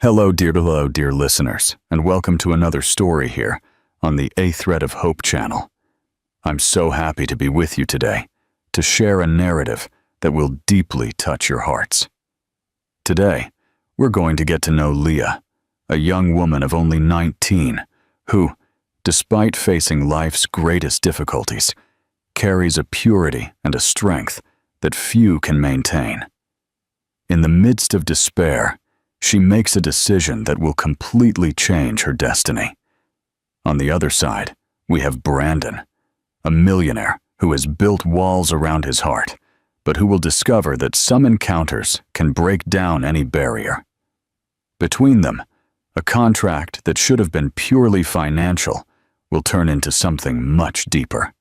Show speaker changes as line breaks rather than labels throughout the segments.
Hello, dear listeners, and welcome to another story here on the A Thread of Hope channel. I'm so happy to be with you today to share a narrative that will deeply touch your hearts. Today, we're going to get to know Leah, a young woman of only 19 who, despite facing life's greatest difficulties, carries a purity and a strength that few can maintain. In the midst of despair, she makes a decision that will completely change her destiny. On the other side, we have Brandon, a millionaire who has built walls around his heart, but who will discover that some encounters can break down any barrier. Between them, a contract that should have been purely financial will turn into something much deeper.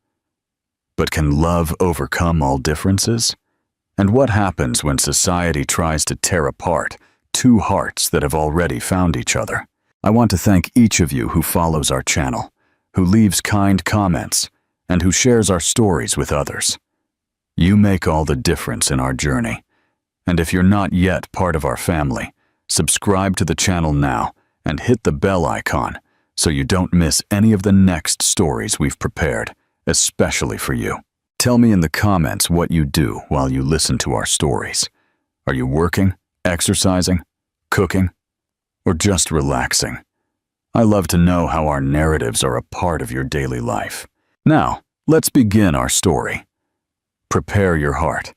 But can love overcome all differences? And what happens when society tries to tear apart two hearts that have already found each other? I want to thank each of you who follows our channel, who leaves kind comments, and who shares our stories with others. You make all the difference in our journey. And if you're not yet part of our family, subscribe to the channel now and hit the bell icon so you don't miss any of the next stories we've prepared, especially for you. Tell me in the comments what you do while you listen to our stories. Are you working, exercising, cooking, or just relaxing? I love to know how our narratives are a part of your daily life. Now, let's begin our story. Prepare your heart,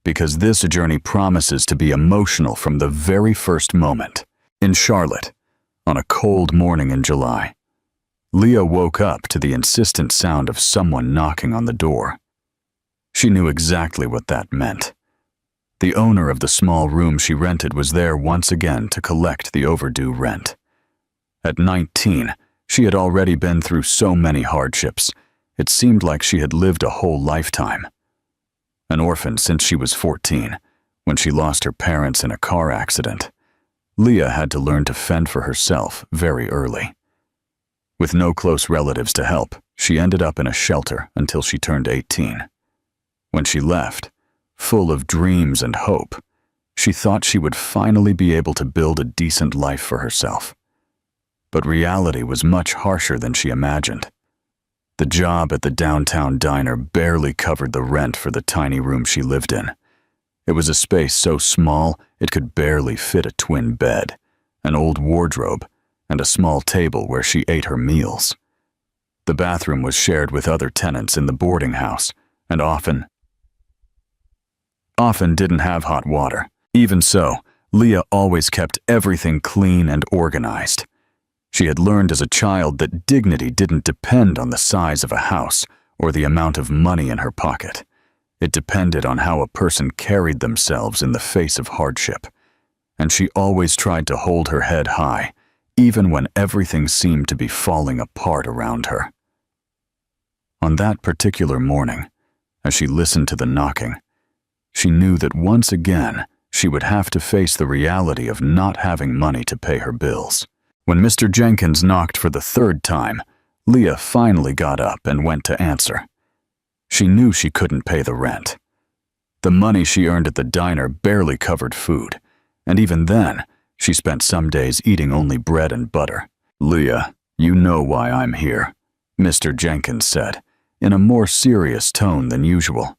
because this journey promises to be emotional from the very first moment. In Charlotte, on a cold morning in July, Leah woke up to the insistent sound of someone knocking on the door. She knew exactly what that meant. The owner of the small room she rented was there once again to collect the overdue rent. At 19, she had already been through so many hardships. It seemed like she had lived a whole lifetime. An orphan since she was 14, when she lost her parents in a car accident, Leah had to learn to fend for herself very early. With no close relatives to help, she ended up in a shelter until she turned 18. When she left, full of dreams and hope, she thought she would finally be able to build a decent life for herself. But reality was much harsher than she imagined. The job at the downtown diner barely covered the rent for the tiny room she lived in. It was a space so small it could barely fit a twin bed, an old wardrobe, and a small table where she ate her meals. The bathroom was shared with other tenants in the boarding house, and often didn't have hot water. Even so, Leah always kept everything clean and organized. She had learned as a child that dignity didn't depend on the size of a house or the amount of money in her pocket. It depended on how a person carried themselves in the face of hardship. And she always tried to hold her head high, even when everything seemed to be falling apart around her. On that particular morning, as she listened to the knocking, she knew that once again she would have to face the reality of not having money to pay her bills. When Mr. Jenkins knocked for the third time, Leah finally got up and went to answer. She knew she couldn't pay the rent. The money she earned at the diner barely covered food, and even then, she spent some days eating only bread and butter. "Leah, you know why I'm here," Mr. Jenkins said, in a more serious tone than usual.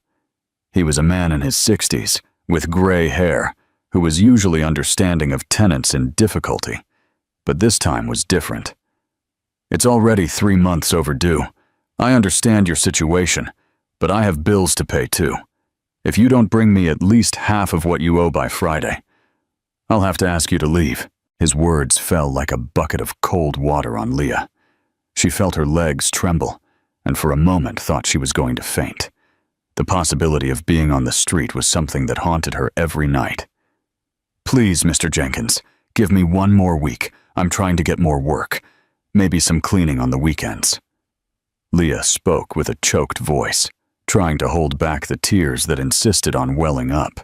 He was a man in his 60s, with gray hair, who was usually understanding of tenants in difficulty, but this time was different. "It's already 3 months overdue. I understand your situation, but I have bills to pay too. If you don't bring me at least half of what you owe by Friday, I'll have to ask you to leave." His words fell like a bucket of cold water on Leah. She felt her legs tremble, and for a moment thought she was going to faint. The possibility of being on the street was something that haunted her every night. "Please, Mr. Jenkins, give me 1 more week. I'm trying to get more work. Maybe some cleaning on the weekends." Leah spoke with a choked voice, trying to hold back the tears that insisted on welling up.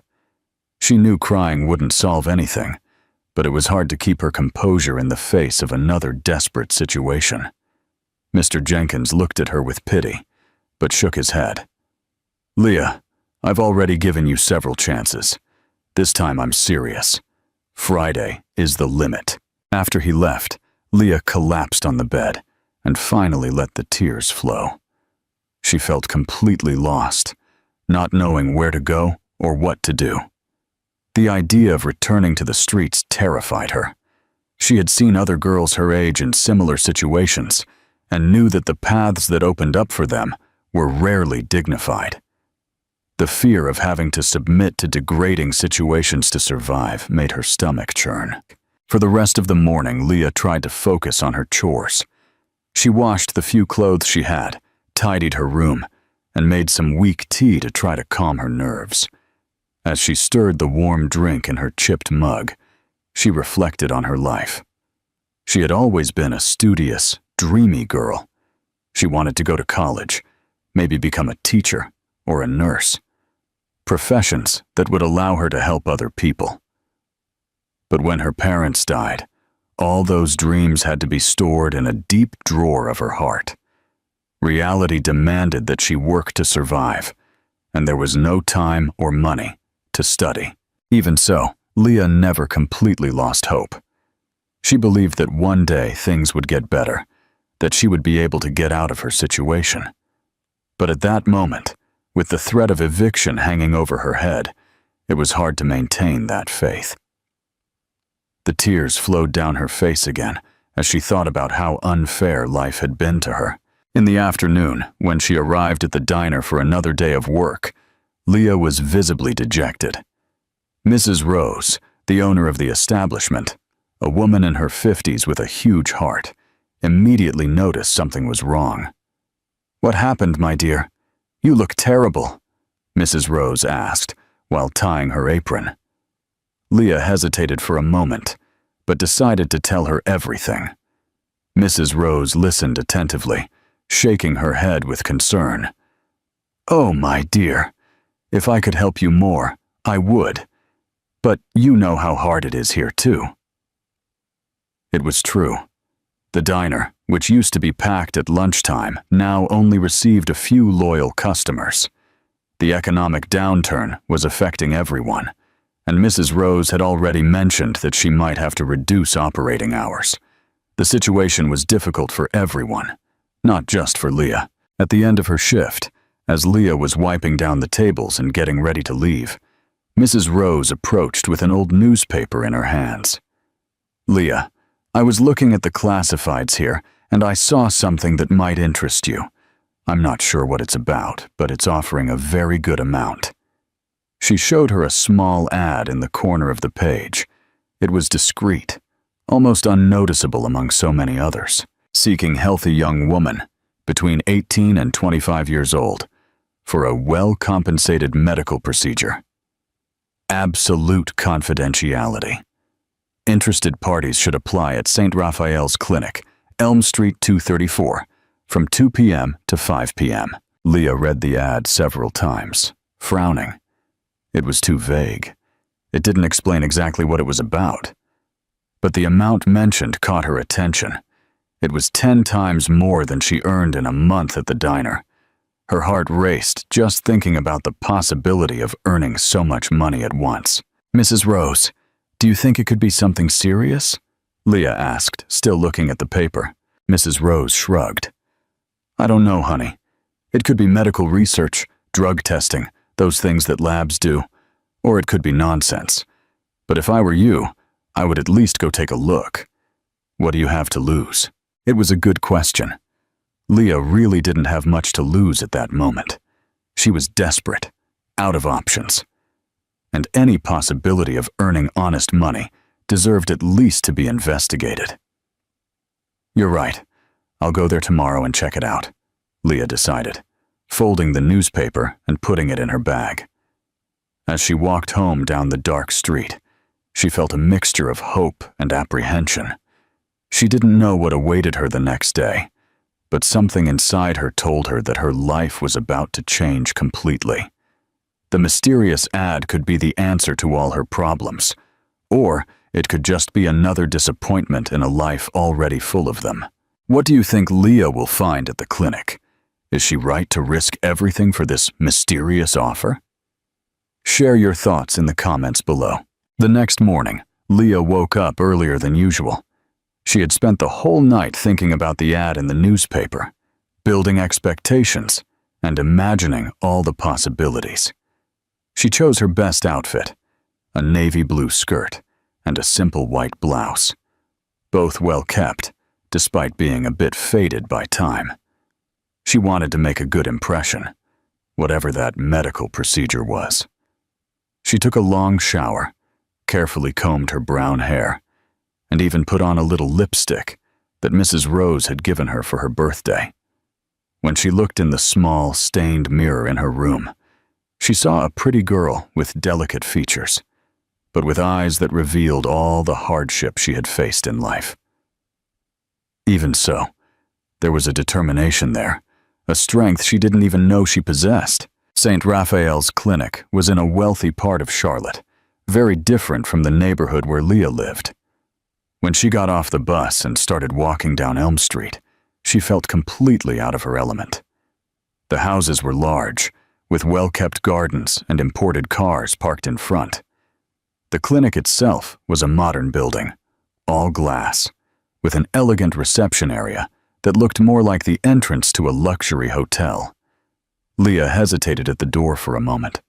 She knew crying wouldn't solve anything, but it was hard to keep her composure in the face of another desperate situation. Mr. Jenkins looked at her with pity, but shook his head. "Leah, I've already given you several chances. This time I'm serious. Friday is the limit." After he left, Leah collapsed on the bed and finally let the tears flow. She felt completely lost, not knowing where to go or what to do. The idea of returning to the streets terrified her. She had seen other girls her age in similar situations and knew that the paths that opened up for them were rarely dignified. The fear of having to submit to degrading situations to survive made her stomach churn. For the rest of the morning, Leah tried to focus on her chores. She washed the few clothes she had, tidied her room, and made some weak tea to try to calm her nerves. As she stirred the warm drink in her chipped mug, she reflected on her life. She had always been a studious, dreamy girl. She wanted to go to college, maybe become a teacher or a nurse. Professions that would allow her to help other people. But when her parents died, all those dreams had to be stored in a deep drawer of her heart. Reality demanded that she work to survive, and there was no time or money to study. Even so, Leah never completely lost hope. She believed that one day things would get better, that she would be able to get out of her situation. But at that moment, with the threat of eviction hanging over her head, it was hard to maintain that faith. The tears flowed down her face again as she thought about how unfair life had been to her. In the afternoon, when she arrived at the diner for another day of work, Leah was visibly dejected. Mrs. Rose, the owner of the establishment, a woman in her 50s with a huge heart, immediately noticed something was wrong. "What happened, my dear? You look terrible," Mrs. Rose asked while tying her apron. Leah hesitated for a moment, but decided to tell her everything. Mrs. Rose listened attentively, shaking her head with concern. "Oh, my dear, if I could help you more, I would. But you know how hard it is here, too." It was true. The diner, which used to be packed at lunchtime, now only received a few loyal customers. The economic downturn was affecting everyone, and Mrs. Rose had already mentioned that she might have to reduce operating hours. The situation was difficult for everyone, not just for Leah. At the end of her shift, as Leah was wiping down the tables and getting ready to leave, Mrs. Rose approached with an old newspaper in her hands. "Leah, I was looking at the classifieds here, and I saw something that might interest you. I'm not sure what it's about, but it's offering a very good amount." She showed her a small ad in the corner of the page. It was discreet, almost unnoticeable among so many others. Seeking healthy young woman, between 18 and 25 years old, for a well-compensated medical procedure. Absolute confidentiality. Interested parties should apply at St. Raphael's Clinic, Elm Street 234, from 2 p.m. to 5 p.m. Leah read the ad several times, frowning. It was too vague. It didn't explain exactly what it was about. But the amount mentioned caught her attention. It was 10 times more than she earned in a month at the diner. Her heart raced just thinking about the possibility of earning so much money at once. "Mrs. Rose, do you think it could be something serious?" Leah asked, still looking at the paper. Mrs. Rose shrugged. "I don't know, honey. It could be medical research, drug testing, those things that labs do, or it could be nonsense. But if I were you, I would at least go take a look. What do you have to lose?" It was a good question. Leah really didn't have much to lose at that moment. She was desperate, out of options. And any possibility of earning honest money deserved at least to be investigated. "You're right. I'll go there tomorrow and check it out," Leah decided, folding the newspaper and putting it in her bag. As she walked home down the dark street, she felt a mixture of hope and apprehension. She didn't know what awaited her the next day, but something inside her told her that her life was about to change completely. The mysterious ad could be the answer to all her problems, or it could just be another disappointment in a life already full of them. What do you think Leah will find at the clinic? Is she right to risk everything for this mysterious offer? Share your thoughts in the comments below. The next morning, Leah woke up earlier than usual. She had spent the whole night thinking about the ad in the newspaper, building expectations, and imagining all the possibilities. She chose her best outfit, a navy blue skirt and a simple white blouse, both well kept, despite being a bit faded by time. She wanted to make a good impression, whatever that medical procedure was. She took a long shower, carefully combed her brown hair, and even put on a little lipstick that Mrs. Rose had given her for her birthday. When she looked in the small, stained mirror in her room, she saw a pretty girl with delicate features, but with eyes that revealed all the hardship she had faced in life. Even so, there was a determination there, a strength she didn't even know she possessed. St. Raphael's Clinic was in a wealthy part of Charlotte, very different from the neighborhood where Leah lived. When she got off the bus and started walking down Elm Street, she felt completely out of her element. The houses were large, with well-kept gardens and imported cars parked in front. The clinic itself was a modern building, all glass, with an elegant reception area that looked more like the entrance to a luxury hotel. Leah hesitated at the door for a moment,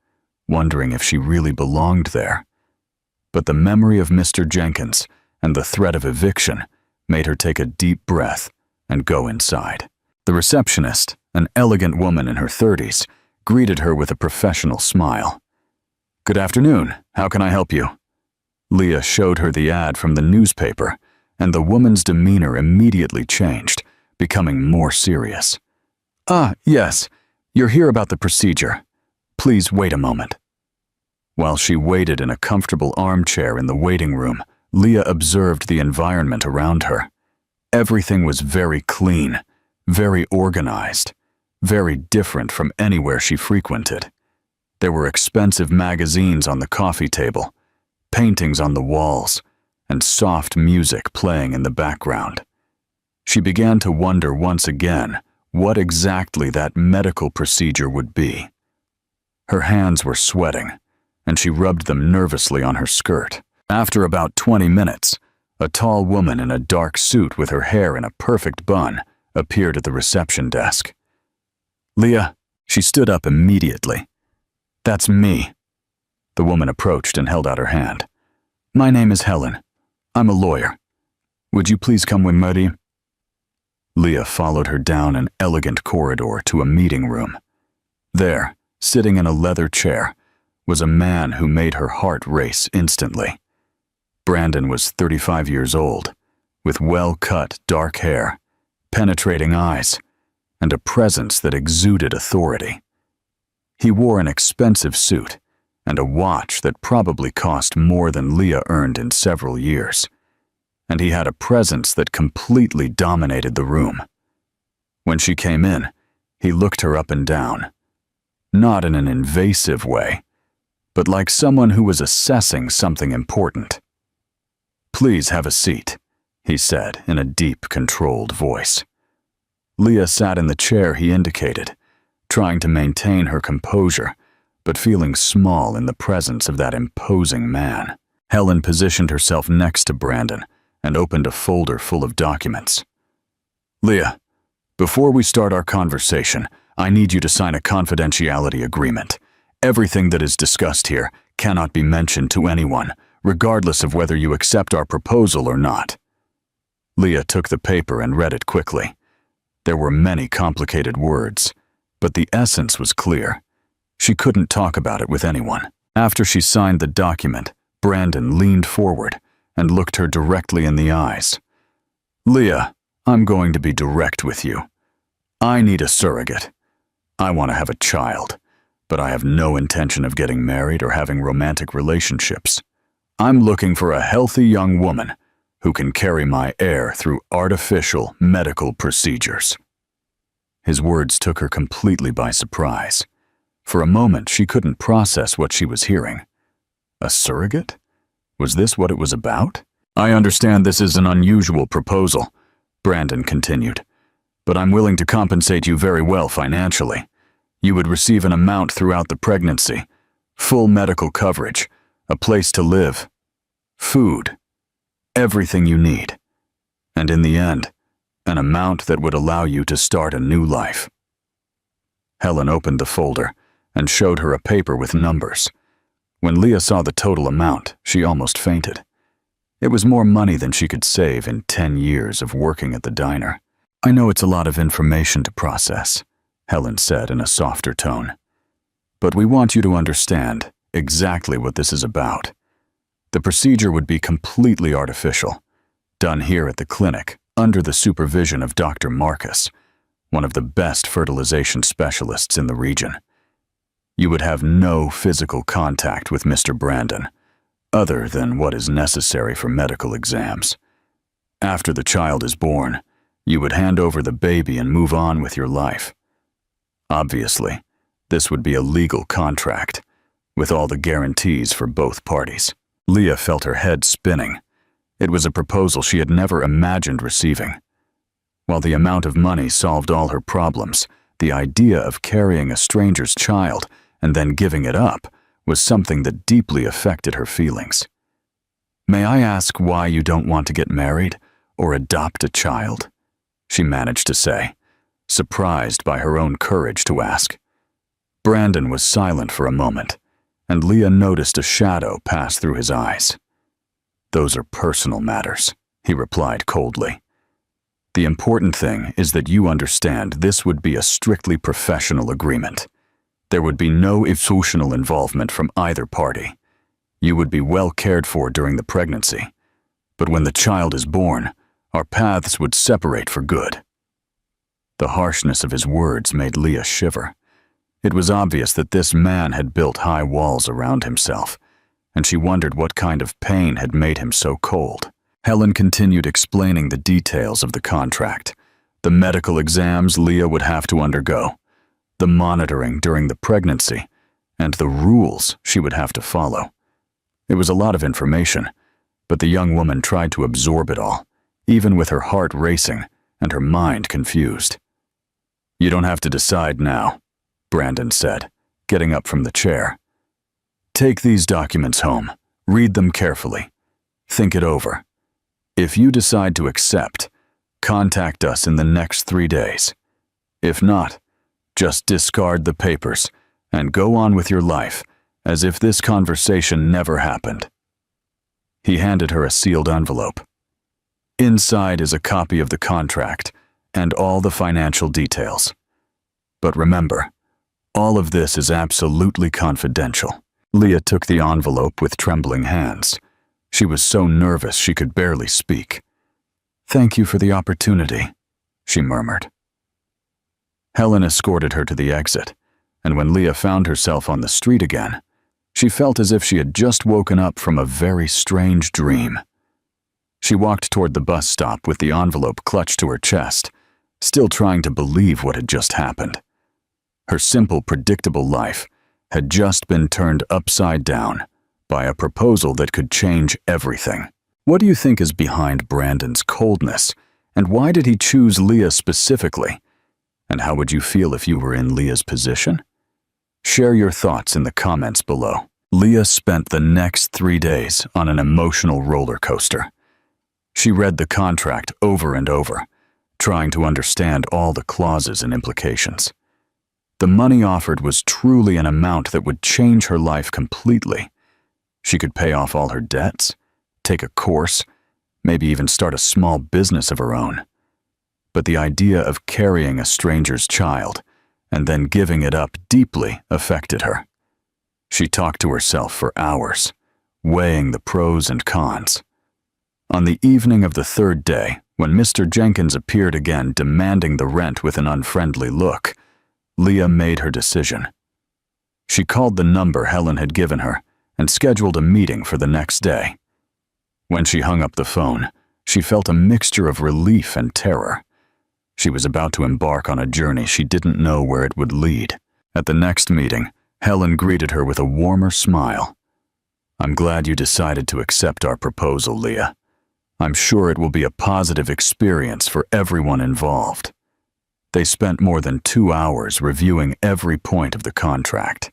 wondering if she really belonged there. But the memory of Mr. Jenkins and the threat of eviction made her take a deep breath and go inside. The receptionist, an elegant woman in her 30s, greeted her with a professional smile. "Good afternoon. How can I help you?" Leah showed her the ad from the newspaper, and the woman's demeanor immediately changed, becoming more serious. "Ah, yes. You're here about the procedure. Please wait a moment." While she waited in a comfortable armchair in the waiting room, Leah observed the environment around her. Everything was very clean, very organized, very different from anywhere she frequented. There were expensive magazines on the coffee table, paintings on the walls, and soft music playing in the background. She began to wonder once again what exactly that medical procedure would be. Her hands were sweating, and she rubbed them nervously on her skirt. After about 20 minutes, a tall woman in a dark suit with her hair in a perfect bun appeared at the reception desk. "Leah," she stood up immediately. "That's me." The woman approached and held out her hand. "My name is Helen. I'm a lawyer. Would you please come with me?" Leah followed her down an elegant corridor to a meeting room. There, sitting in a leather chair, was a man who made her heart race instantly. Brandon was 35 years old, with well-cut dark hair, penetrating eyes, and a presence that exuded authority. He wore an expensive suit and a watch that probably cost more than Leah earned in several years, and he had a presence that completely dominated the room. When she came in, he looked her up and down, not in an invasive way, but like someone who was assessing something important. "Please have a seat," he said in a deep, controlled voice. Leah sat in the chair he indicated, trying to maintain her composure, but feeling small in the presence of that imposing man. Helen positioned herself next to Brandon and opened a folder full of documents. "Leah, before we start our conversation, I need you to sign a confidentiality agreement. Everything that is discussed here cannot be mentioned to anyone, regardless of whether you accept our proposal or not." Leah took the paper and read it quickly. There were many complicated words, but the essence was clear. She couldn't talk about it with anyone. After she signed the document, Brandon leaned forward and looked her directly in the eyes. "Leah, I'm going to be direct with you. I need a surrogate. I want to have a child, but I have no intention of getting married or having romantic relationships. I'm looking for a healthy young woman who can carry my heir through artificial medical procedures." His words took her completely by surprise. For a moment, she couldn't process what she was hearing. A surrogate? Was this what it was about? "I understand this is an unusual proposal," Brandon continued, "but I'm willing to compensate you very well financially. You would receive an amount throughout the pregnancy, full medical coverage, a place to live, food, everything you need. And in the end, an amount that would allow you to start a new life. Helen opened the folder and showed her a paper with numbers. When Leah saw the total amount, she almost fainted. It was more money than she could save in 10 years of working at the diner. "I know it's a lot of information to process," Helen said in a softer tone. "But we want you to understand exactly what this is about. The procedure would be completely artificial, done here at the clinic under the supervision of Dr. Marcus, one of the best fertilization specialists in the region. You would have no physical contact with Mr. Brandon, other than what is necessary for medical exams. After the child is born, you would hand over the baby and move on with your life. Obviously, this would be a legal contract, with all the guarantees for both parties." Leah felt her head spinning. It was a proposal she had never imagined receiving. While the amount of money solved all her problems, the idea of carrying a stranger's child and then giving it up was something that deeply affected her feelings. "May I ask why you don't want to get married or adopt a child?" she managed to say, surprised by her own courage to ask. Brandon was silent for a moment, and Leah noticed a shadow pass through his eyes. "Those are personal matters," he replied coldly. "The important thing is that you understand this would be a strictly professional agreement. There would be no emotional involvement from either party. You would be well cared for during the pregnancy, but when the child is born, our paths would separate for good." The harshness of his words made Leah shiver. It was obvious that this man had built high walls around himself, and she wondered what kind of pain had made him so cold. Helen continued explaining the details of the contract, the medical exams Leah would have to undergo, the monitoring during the pregnancy, and the rules she would have to follow. It was a lot of information, but the young woman tried to absorb it all, even with her heart racing and her mind confused. "You don't have to decide now," Brandon said, getting up from the chair. "Take these documents home, read them carefully, think it over. If you decide to accept, contact us in the next 3 days. If not, just discard the papers and go on with your life as if this conversation never happened." He handed her a sealed envelope. "Inside is a copy of the contract and all the financial details. But remember, all of this is absolutely confidential." Leah took the envelope with trembling hands. She was so nervous she could barely speak. "Thank you for the opportunity," she murmured. Helen escorted her to the exit, and when Leah found herself on the street again, she felt as if she had just woken up from a very strange dream. She walked toward the bus stop with the envelope clutched to her chest, still trying to believe what had just happened. Her simple, predictable life had just been turned upside down by a proposal that could change everything. What do you think is behind Brandon's coldness, and why did he choose Leah specifically? And how would you feel if you were in Leah's position? Share your thoughts in the comments below. Leah spent the next 3 days on an emotional roller coaster. She read the contract over and over, trying to understand all the clauses and implications. The money offered was truly an amount that would change her life completely. She could pay off all her debts, take a course, maybe even start a small business of her own. But the idea of carrying a stranger's child and then giving it up deeply affected her. She talked to herself for hours, weighing the pros and cons. On the evening of the 3rd day, when Mr. Jenkins appeared again demanding the rent with an unfriendly look, Leah made her decision. She called the number Helen had given her and scheduled a meeting for the next day. When she hung up the phone, she felt a mixture of relief and terror. She was about to embark on a journey she didn't know where it would lead. At the next meeting, Helen greeted her with a warmer smile. "I'm glad you decided to accept our proposal, Leah. I'm sure it will be a positive experience for everyone involved." They spent more than 2 hours reviewing every point of the contract.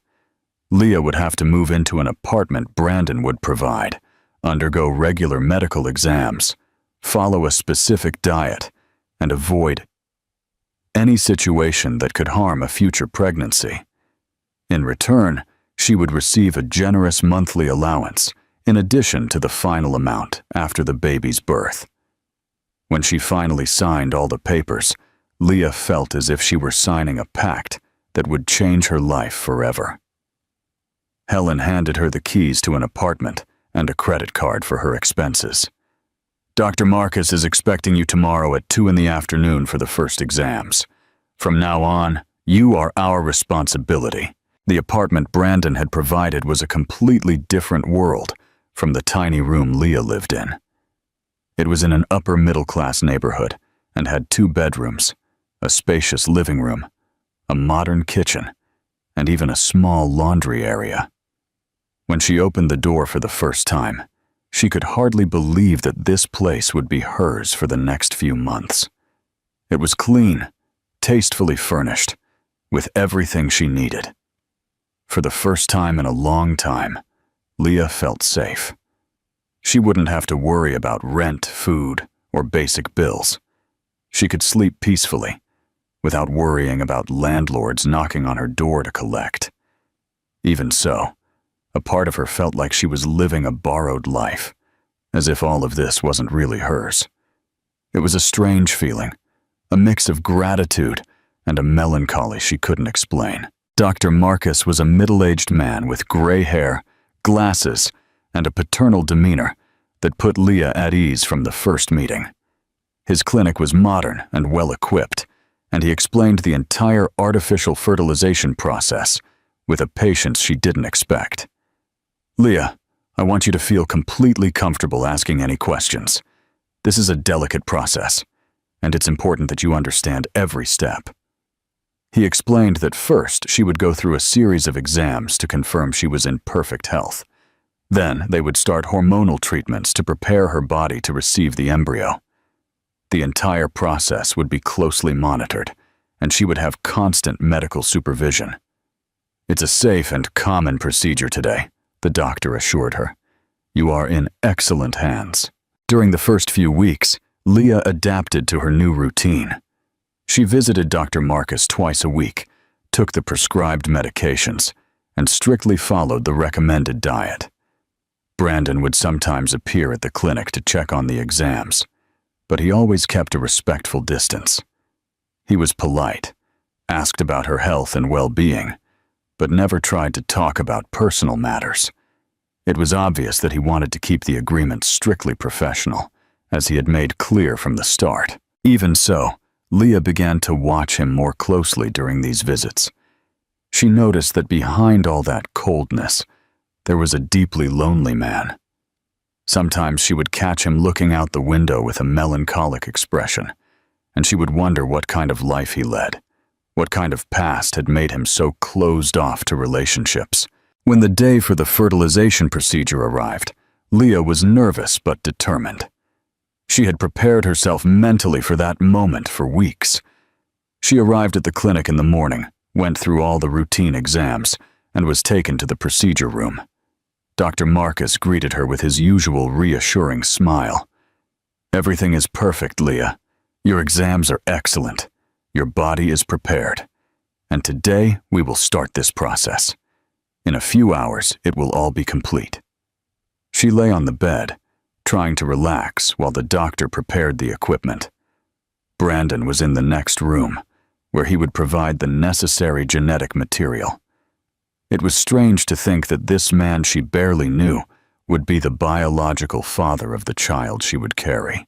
Leah would have to move into an apartment Brandon would provide, undergo regular medical exams, follow a specific diet, and avoid any situation that could harm a future pregnancy. In return, she would receive a generous monthly allowance in addition to the final amount after the baby's birth. When she finally signed all the papers, Leah felt as if she were signing a pact that would change her life forever. Helen handed her the keys to an apartment and a credit card for her expenses. Dr. Marcus is expecting you tomorrow at 2 p.m. for the first exams. From now on, you are our responsibility. The apartment Brandon had provided was a completely different world from the tiny room Leah lived in. It was in an upper-middle-class neighborhood and had 2 bedrooms, a spacious living room, a modern kitchen, and even a small laundry area. When she opened the door for the first time, she could hardly believe that this place would be hers for the next few months. It was clean, tastefully furnished, with everything she needed. For the first time in a long time, Leah felt safe. She wouldn't have to worry about rent, food, or basic bills. She could sleep peacefully, without worrying about landlords knocking on her door to collect. Even so, a part of her felt like she was living a borrowed life, as if all of this wasn't really hers. It was a strange feeling, a mix of gratitude and a melancholy she couldn't explain. Dr. Marcus was a middle-aged man with gray hair, glasses, and a paternal demeanor that put Leah at ease from the first meeting. His clinic was modern and well-equipped, and he explained the entire artificial fertilization process with a patience she didn't expect. Leah, I want you to feel completely comfortable asking any questions. This is a delicate process, and it's important that you understand every step. He explained that first she would go through a series of exams to confirm she was in perfect health. Then they would start hormonal treatments to prepare her body to receive the embryo. The entire process would be closely monitored, and she would have constant medical supervision. It's a safe and common procedure today, the doctor assured her. You are in excellent hands. During the first few weeks, Leah adapted to her new routine. She visited Dr. Marcus twice a week, took the prescribed medications, and strictly followed the recommended diet. Brandon would sometimes appear at the clinic to check on the exams, but he always kept a respectful distance. He was polite, asked about her health and well-being, but never tried to talk about personal matters. It was obvious that he wanted to keep the agreement strictly professional, as he had made clear from the start. Even so, Leah began to watch him more closely during these visits. She noticed that behind all that coldness, there was a deeply lonely man. Sometimes she would catch him looking out the window with a melancholic expression, and she would wonder what kind of life he led, what kind of past had made him so closed off to relationships. When the day for the fertilization procedure arrived, Leah was nervous but determined. She had prepared herself mentally for that moment for weeks. She arrived at the clinic in the morning, went through all the routine exams, and was taken to the procedure room. Dr. Marcus greeted her with his usual reassuring smile. Everything is perfect, Leah. Your exams are excellent. Your body is prepared. And today we will start this process. In a few hours, it will all be complete. She lay on the bed, trying to relax while the doctor prepared the equipment. Brandon was in the next room, where he would provide the necessary genetic material. It was strange to think that this man she barely knew would be the biological father of the child she would carry.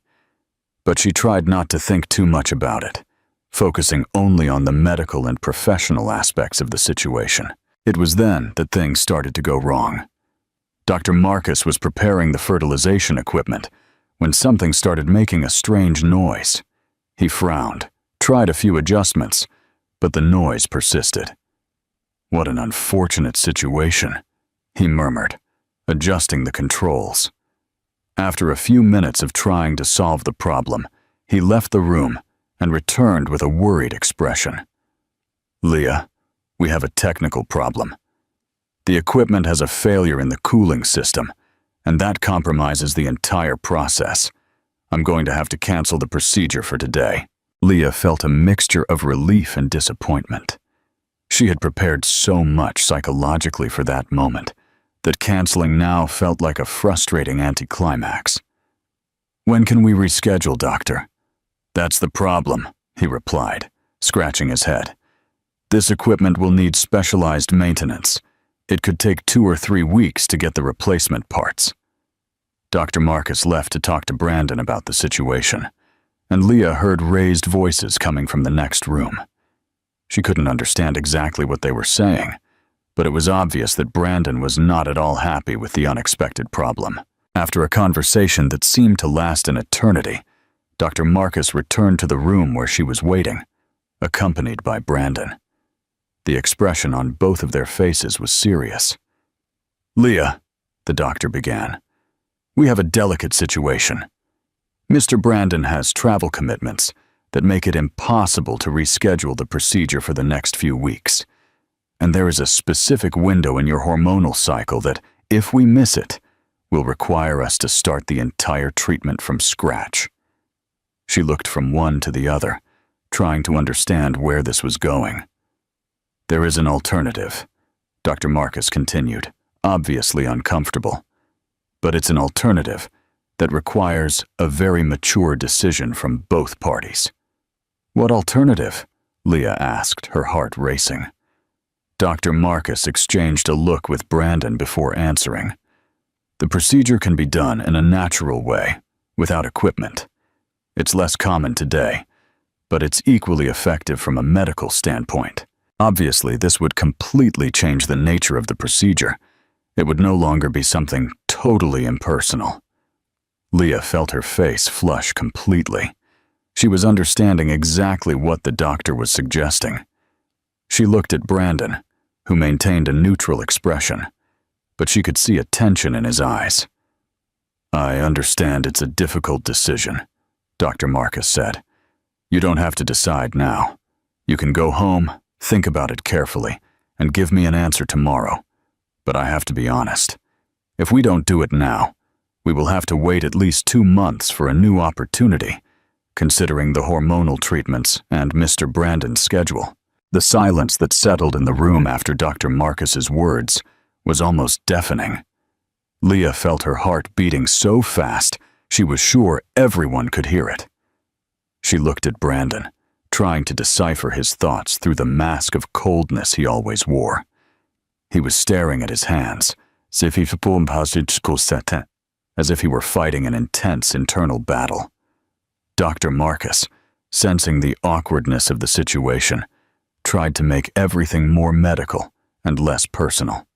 But she tried not to think too much about it, focusing only on the medical and professional aspects of the situation. It was then that things started to go wrong. Dr. Marcus was preparing the fertilization equipment when something started making a strange noise. He frowned, tried a few adjustments, but the noise persisted. What an unfortunate situation, he murmured, adjusting the controls. After a few minutes of trying to solve the problem, he left the room and returned with a worried expression. Leah, we have a technical problem. The equipment has a failure in the cooling system, and that compromises the entire process. I'm going to have to cancel the procedure for today." Leah felt a mixture of relief and disappointment. She had prepared so much psychologically for that moment that canceling now felt like a frustrating anticlimax. "When can we reschedule, doctor?" "That's the problem," he replied, scratching his head. "This equipment will need specialized maintenance. It could take 2 or 3 weeks to get the replacement parts." Dr. Marcus left to talk to Brandon about the situation, and Leah heard raised voices coming from the next room. She couldn't understand exactly what they were saying, but it was obvious that Brandon was not at all happy with the unexpected problem. After a conversation that seemed to last an eternity, Dr. Marcus returned to the room where she was waiting, accompanied by Brandon. The expression on both of their faces was serious. "Leah," the doctor began, "we have a delicate situation. Mr. Brandon has travel commitments that make it impossible to reschedule the procedure for the next few weeks. And there is a specific window in your hormonal cycle that, if we miss it, will require us to start the entire treatment from scratch." She looked from one to the other, trying to understand where this was going. "There is an alternative," Dr. Marcus continued, obviously uncomfortable. "But it's an alternative that requires a very mature decision from both parties." "What alternative?" Leah asked, her heart racing. Dr. Marcus exchanged a look with Brandon before answering. "The procedure can be done in a natural way, without equipment. It's less common today, but it's equally effective from a medical standpoint. Obviously, this would completely change the nature of the procedure. It would no longer be something totally impersonal." Leah felt her face flush completely. She was understanding exactly what the doctor was suggesting. She looked at Brandon, who maintained a neutral expression, but she could see a tension in his eyes. "I understand it's a difficult decision," Dr. Marcus said. "You don't have to decide now. You can go home, think about it carefully, and give me an answer tomorrow. But I have to be honest. If we don't do it now, we will have to wait at least 2 months for a new opportunity, considering the hormonal treatments and Mr. Brandon's schedule." The silence that settled in the room after Dr. Marcus's words was almost deafening. Leah felt her heart beating so fast she was sure everyone could hear it. She looked at Brandon, trying to decipher his thoughts through the mask of coldness he always wore. He was staring at his hands, as if he were fighting an intense internal battle. Dr. Marcus, sensing the awkwardness of the situation, tried to make everything more medical and less personal.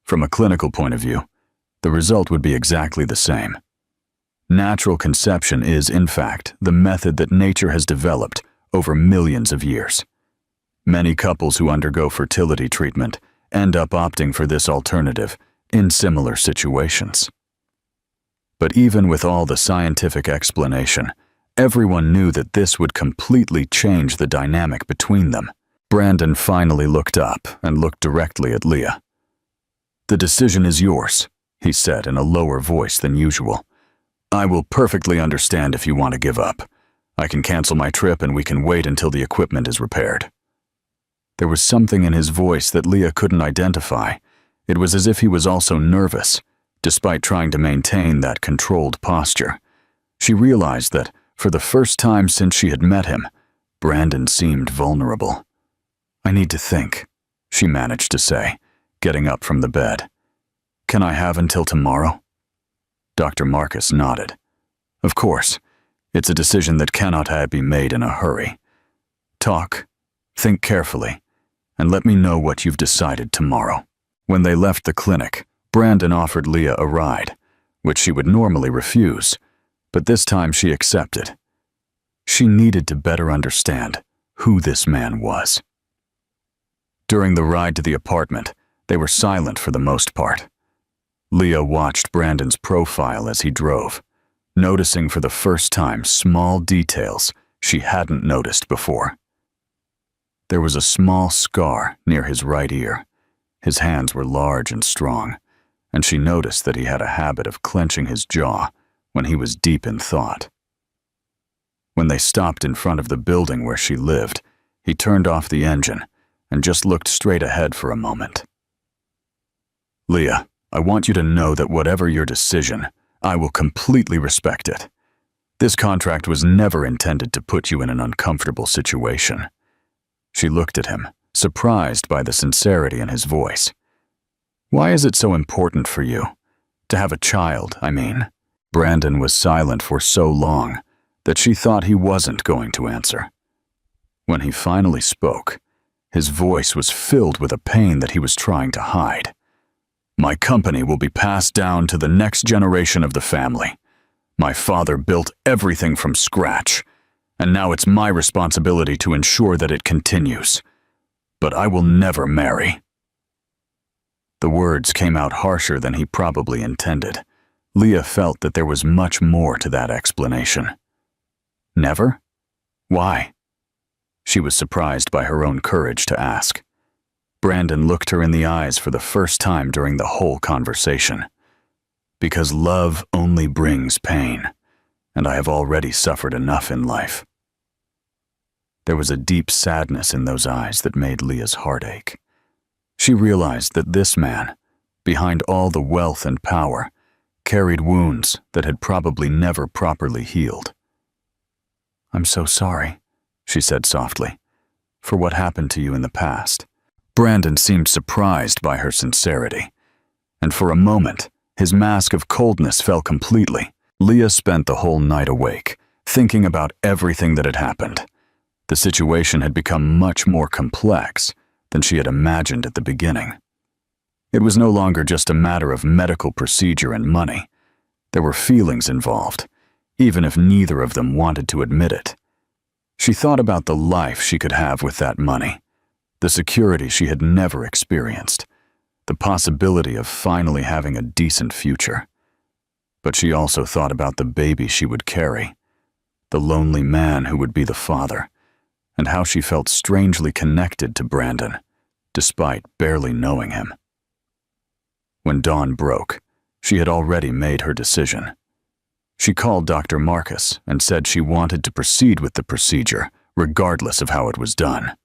From a clinical point of view, the result would be exactly the same. Natural conception is, in fact, the method that nature has developed over millions of years. Many couples who undergo fertility treatment end up opting for this alternative in similar situations. But even with all the scientific explanation, everyone knew that this would completely change the dynamic between them. Brandon finally looked up and looked directly at Leah. "The decision is yours," he said in a lower voice than usual. "I will perfectly understand if you want to give up. I can cancel my trip and we can wait until the equipment is repaired." There was something in his voice that Leah couldn't identify. It was as if he was also nervous, despite trying to maintain that controlled posture. She realized that, for the first time since she had met him, Brandon seemed vulnerable. "I need to think," she managed to say, getting up from the bed. "Can I have until tomorrow?" Dr. Marcus nodded. "Of course. It's a decision that cannot be made in a hurry. Talk, think carefully, and let me know what you've decided tomorrow." When they left the clinic, Brandon offered Leah a ride, which she would normally refuse, but this time she accepted. She needed to better understand who this man was. During the ride to the apartment, they were silent for the most part. Leah watched Brandon's profile as he drove, noticing for the first time small details she hadn't noticed before. There was a small scar near his right ear. His hands were large and strong, and she noticed that he had a habit of clenching his jaw when he was deep in thought. When they stopped in front of the building where she lived, he turned off the engine and just looked straight ahead for a moment. "Leah, I want you to know that whatever your decision, I will completely respect it. This contract was never intended to put you in an uncomfortable situation." She looked at him, surprised by the sincerity in his voice. "Why is it so important for you? To have a child, I mean." Brandon was silent for so long that she thought he wasn't going to answer. When he finally spoke, his voice was filled with a pain that he was trying to hide. "My company will be passed down to the next generation of the family. My father built everything from scratch, and now it's my responsibility to ensure that it continues. But I will never marry." The words came out harsher than he probably intended. Leah felt that there was much more to that explanation. Never? Why? She was surprised by her own courage to ask. Brandon looked her in the eyes for the first time during the whole conversation. "Because love only brings pain, and I have already suffered enough in life." There was a deep sadness in those eyes that made Leah's heart ache. She realized that this man, behind all the wealth and power, carried wounds that had probably never properly healed. "I'm so sorry," she said softly, "for what happened to you in the past." Brandon seemed surprised by her sincerity, and for a moment, his mask of coldness fell completely. Leah spent the whole night awake, thinking about everything that had happened. The situation had become much more complex than she had imagined at the beginning. It was no longer just a matter of medical procedure and money. There were feelings involved, even if neither of them wanted to admit it. She thought about the life she could have with that money, the security she had never experienced, the possibility of finally having a decent future. But she also thought about the baby she would carry, the lonely man who would be the father, and how she felt strangely connected to Brandon, despite barely knowing him. When dawn broke, she had already made her decision. She called Dr. Marcus and said she wanted to proceed with the procedure, regardless of how it was done.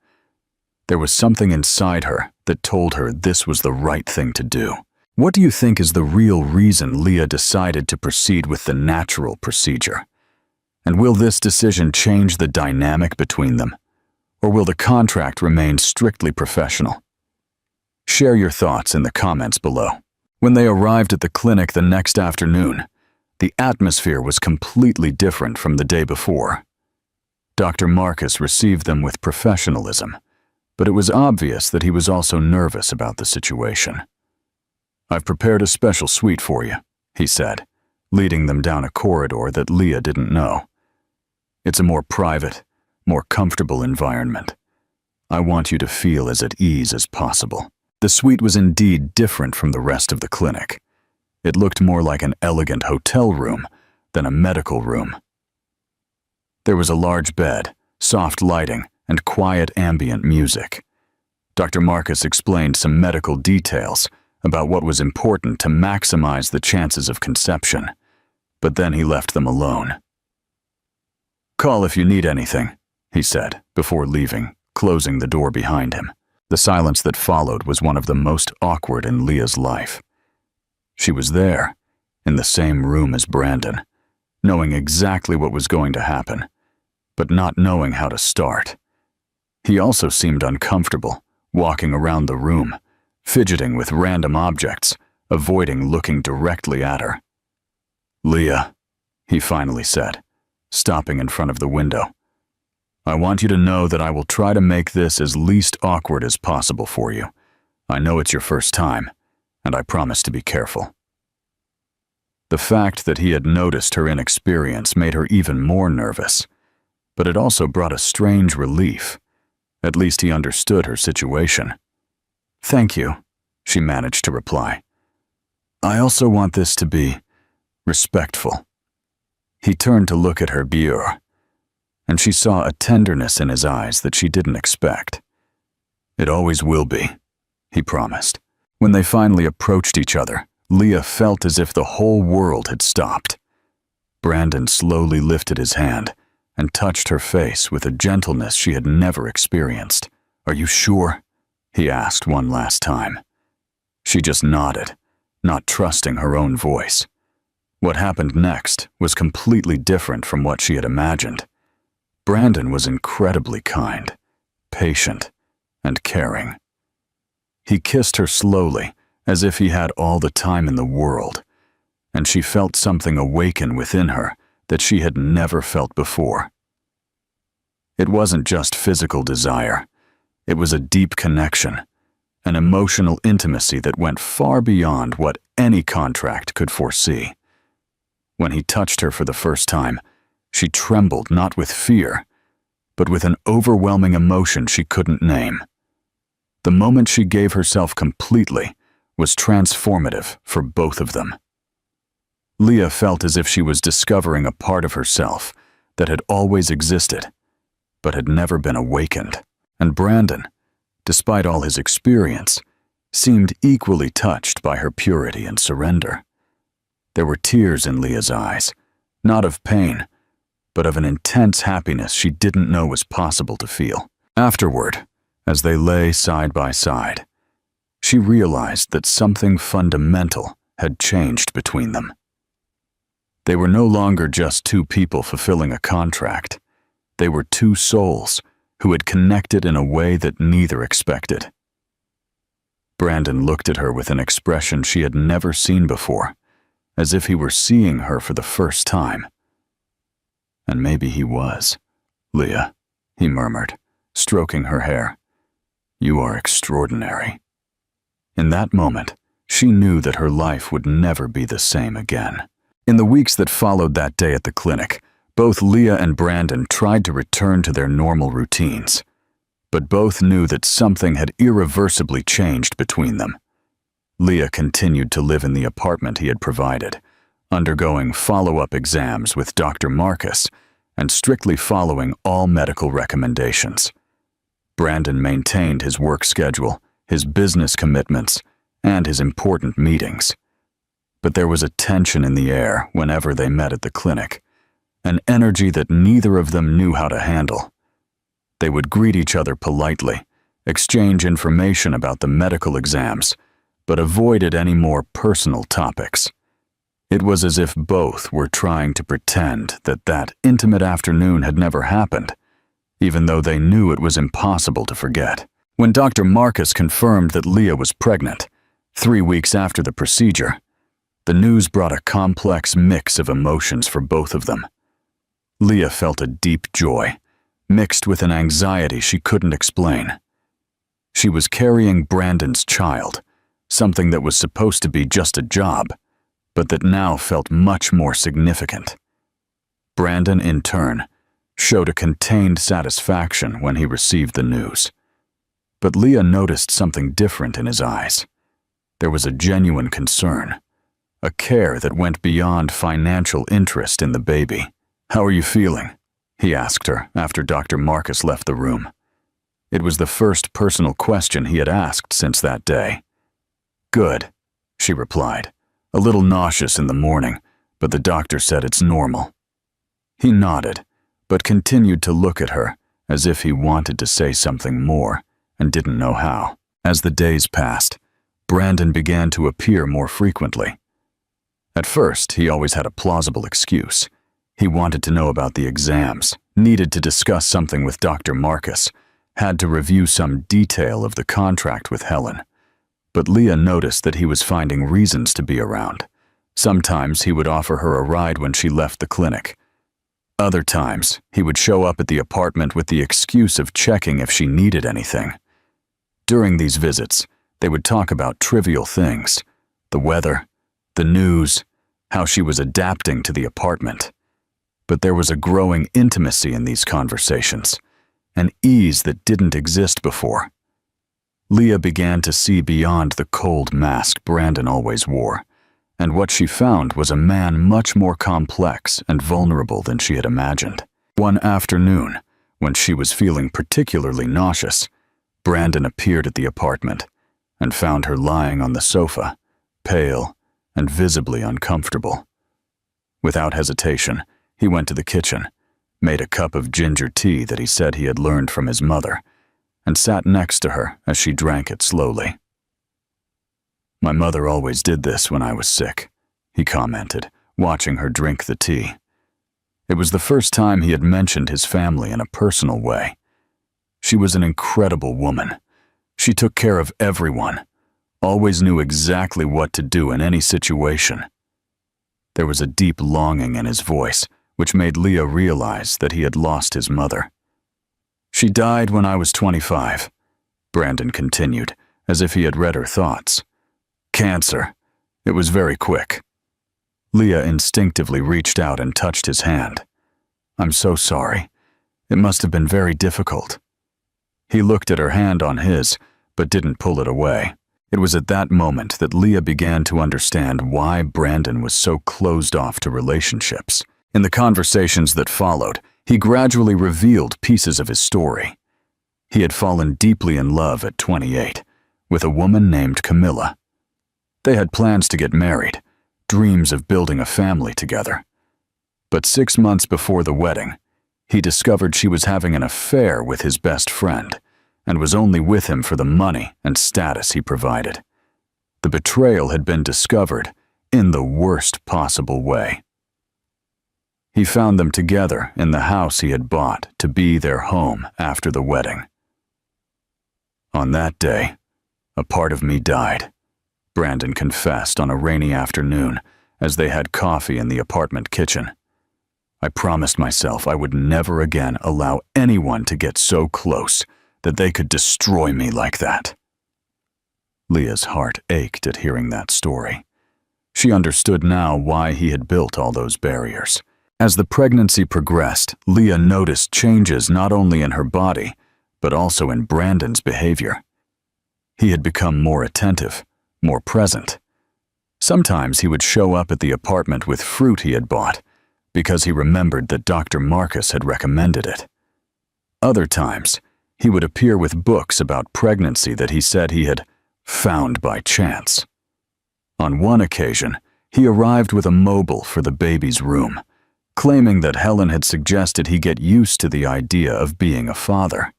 There was something inside her that told her this was the right thing to do. What do you think is the real reason Leah decided to proceed with the natural procedure? And will this decision change the dynamic between them? Or will the contract remain strictly professional? Share your thoughts in the comments below. When they arrived at the clinic the next afternoon, the atmosphere was completely different from the day before. Dr. Marcus received them with professionalism, but it was obvious that he was also nervous about the situation. "I've prepared a special suite for you," he said, leading them down a corridor that Leah didn't know. "It's a more private, more comfortable environment. I want you to feel as at ease as possible." The suite was indeed different from the rest of the clinic. It looked more like an elegant hotel room than a medical room. There was a large bed, soft lighting, and quiet ambient music. Dr. Marcus explained some medical details about what was important to maximize the chances of conception, but then he left them alone. "Call if you need anything," he said, before leaving, closing the door behind him. The silence that followed was one of the most awkward in Leah's life. She was there, in the same room as Brandon, knowing exactly what was going to happen, but not knowing how to start. He also seemed uncomfortable, walking around the room, fidgeting with random objects, avoiding looking directly at her. "Leah," he finally said, stopping in front of the window, "I want you to know that I will try to make this as least awkward as possible for you. I know it's your first time, and I promise to be careful." The fact that he had noticed her inexperience made her even more nervous, but it also brought a strange relief. At least he understood her situation. "Thank you," she managed to reply. "I also want this to be respectful." He turned to look at her bureau, and she saw a tenderness in his eyes that she didn't expect. "It always will be," he promised. When they finally approached each other, Leah felt as if the whole world had stopped. Brandon slowly lifted his hand, and touched her face with a gentleness she had never experienced. "Are you sure?" he asked one last time. She just nodded, not trusting her own voice. What happened next was completely different from what she had imagined. Brandon was incredibly kind, patient, and caring. He kissed her slowly, as if he had all the time in the world, and she felt something awaken within her that she had never felt before. It wasn't just physical desire. It was a deep connection, an emotional intimacy that went far beyond what any contract could foresee. When he touched her for the first time, she trembled not with fear, but with an overwhelming emotion she couldn't name. The moment she gave herself completely was transformative for both of them. Leah felt as if she was discovering a part of herself that had always existed, but had never been awakened. And Brandon, despite all his experience, seemed equally touched by her purity and surrender. There were tears in Leah's eyes, not of pain, but of an intense happiness she didn't know was possible to feel. Afterward, as they lay side by side, she realized that something fundamental had changed between them. They were no longer just two people fulfilling a contract. They were two souls who had connected in a way that neither expected. Brandon looked at her with an expression she had never seen before, as if he were seeing her for the first time. "And maybe he was, Leah," he murmured, stroking her hair. "You are extraordinary." In that moment, she knew that her life would never be the same again. In the weeks that followed that day at the clinic, both Leah and Brandon tried to return to their normal routines, but both knew that something had irreversibly changed between them. Leah continued to live in the apartment he had provided, undergoing follow-up exams with Dr. Marcus and strictly following all medical recommendations. Brandon maintained his work schedule, his business commitments, and his important meetings. But there was a tension in the air whenever they met at the clinic, an energy that neither of them knew how to handle. They would greet each other politely, exchange information about the medical exams, but avoided any more personal topics. It was as if both were trying to pretend that that intimate afternoon had never happened, even though they knew it was impossible to forget. When Dr. Marcus confirmed that Leah was pregnant, 3 weeks after the procedure, the news brought a complex mix of emotions for both of them. Leah felt a deep joy, mixed with an anxiety she couldn't explain. She was carrying Brandon's child, something that was supposed to be just a job, but that now felt much more significant. Brandon, in turn, showed a contained satisfaction when he received the news. But Leah noticed something different in his eyes. There was a genuine concern, a care that went beyond financial interest in the baby. "How are you feeling?" he asked her after Dr. Marcus left the room. It was the first personal question he had asked since that day. "Good," she replied, "a little nauseous in the morning, but the doctor said it's normal." He nodded, but continued to look at her as if he wanted to say something more and didn't know how. As the days passed, Brandon began to appear more frequently. At first, he always had a plausible excuse. He wanted to know about the exams, needed to discuss something with Dr. Marcus, had to review some detail of the contract with Helen. But Leah noticed that he was finding reasons to be around. Sometimes he would offer her a ride when she left the clinic. Other times, he would show up at the apartment with the excuse of checking if she needed anything. During these visits, they would talk about trivial things, the weather, the news, how she was adapting to the apartment. But there was a growing intimacy in these conversations, an ease that didn't exist before. Leah began to see beyond the cold mask Brandon always wore, and what she found was a man much more complex and vulnerable than she had imagined. One afternoon, when she was feeling particularly nauseous, Brandon appeared at the apartment and found her lying on the sofa, pale and visibly uncomfortable. Without hesitation, he went to the kitchen, made a cup of ginger tea that he said he had learned from his mother, and sat next to her as she drank it slowly. "My mother always did this when I was sick," he commented, watching her drink the tea. It was the first time he had mentioned his family in a personal way. She was an incredible woman. She took care of everyone, always knew exactly what to do in any situation. There was a deep longing in his voice, which made Leah realize that he had lost his mother. "She died when I was 25, Brandon continued, as if he had read her thoughts. "Cancer. It was very quick." Leah instinctively reached out and touched his hand. "I'm so sorry. It must have been very difficult." He looked at her hand on his, but didn't pull it away. It was at that moment that Leah began to understand why Brandon was so closed off to relationships. In the conversations that followed, he gradually revealed pieces of his story. He had fallen deeply in love at 28, with a woman named Camilla. They had plans to get married, dreams of building a family together. But 6 months before the wedding, he discovered she was having an affair with his best friend, and was only with him for the money and status he provided. The betrayal had been discovered in the worst possible way. He found them together in the house he had bought to be their home after the wedding. "On that day, a part of me died," Brandon confessed on a rainy afternoon as they had coffee in the apartment kitchen. "I promised myself I would never again allow anyone to get so close that they could destroy me like that." Leah's heart ached at hearing that story. She understood now why he had built all those barriers. As the pregnancy progressed, Leah noticed changes not only in her body, but also in Brandon's behavior. He had become more attentive, more present. Sometimes he would show up at the apartment with fruit he had bought, because he remembered that Dr. Marcus had recommended it. Other times, he would appear with books about pregnancy that he said he had found by chance. On one occasion, he arrived with a mobile for the baby's room, claiming that Helen had suggested he get used to the idea of being a father.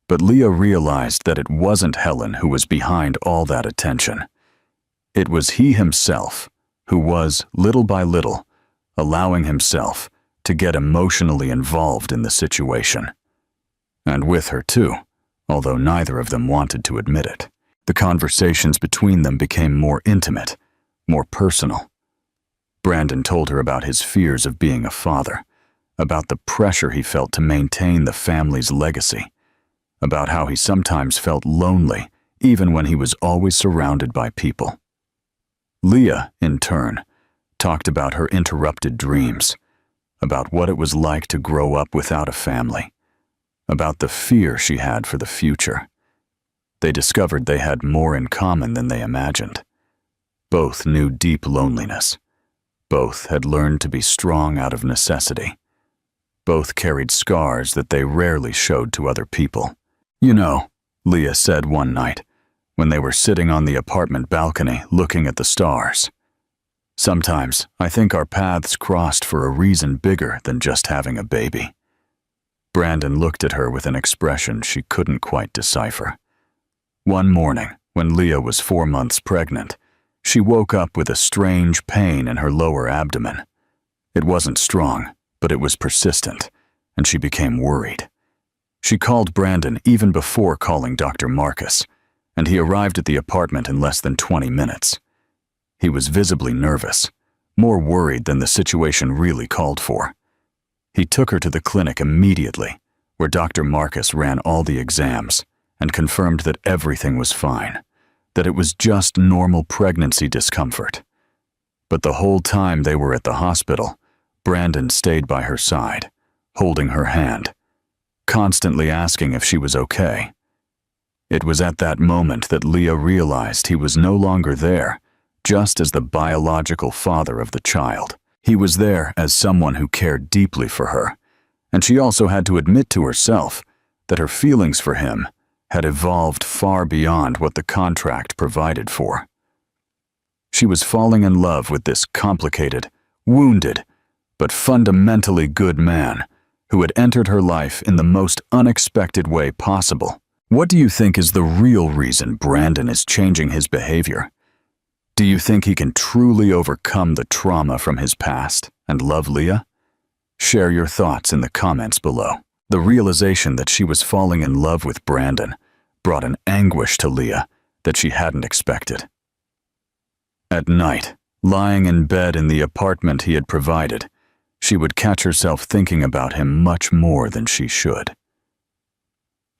But Leah realized that it wasn't Helen who was behind all that attention. It was he himself who was, little by little, allowing himself to get emotionally involved in the situation. And with her too, although neither of them wanted to admit it. The conversations between them became more intimate, more personal. Brandon told her about his fears of being a father, about the pressure he felt to maintain the family's legacy, about how he sometimes felt lonely even when he was always surrounded by people. Leah, in turn, talked about her interrupted dreams, about what it was like to grow up without a family, about the fear she had for the future. They discovered they had more in common than they imagined. Both knew deep loneliness. Both had learned to be strong out of necessity. Both carried scars that they rarely showed to other people. "You know," Leah said one night, when they were sitting on the apartment balcony looking at the stars, "sometimes I think our paths crossed for a reason bigger than just having a baby." Brandon looked at her with an expression she couldn't quite decipher. One morning, when Leah was 4 months pregnant, she woke up with a strange pain in her lower abdomen. It wasn't strong, but it was persistent, and she became worried. She called Brandon even before calling Dr. Marcus, and he arrived at the apartment in less than 20 minutes. He was visibly nervous, more worried than the situation really called for. He took her to the clinic immediately, where Dr. Marcus ran all the exams and confirmed that everything was fine, that it was just normal pregnancy discomfort. But the whole time they were at the hospital, Brandon stayed by her side, holding her hand, constantly asking if she was okay. It was at that moment that Leah realized he was no longer there, just as the biological father of the child. He was there as someone who cared deeply for her, and she also had to admit to herself that her feelings for him had evolved far beyond what the contract provided for. She was falling in love with this complicated, wounded, but fundamentally good man who had entered her life in the most unexpected way possible. What do you think is the real reason Brandon is changing his behavior? Do you think he can truly overcome the trauma from his past and love Leah? Share your thoughts in the comments below. The realization that she was falling in love with Brandon brought an anguish to Leah that she hadn't expected. At night, lying in bed in the apartment he had provided, she would catch herself thinking about him much more than she should.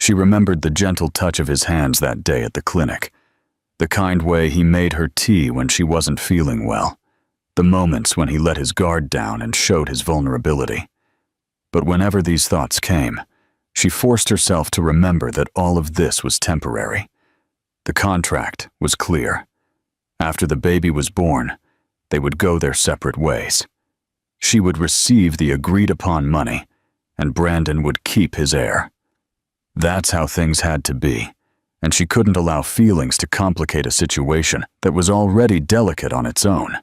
She remembered the gentle touch of his hands that day at the clinic, the kind way he made her tea when she wasn't feeling well, the moments when he let his guard down and showed his vulnerability. But whenever these thoughts came, she forced herself to remember that all of this was temporary. The contract was clear. After the baby was born, they would go their separate ways. She would receive the agreed-upon money, and Brandon would keep his heir. That's how things had to be, and she couldn't allow feelings to complicate a situation that was already delicate on its own.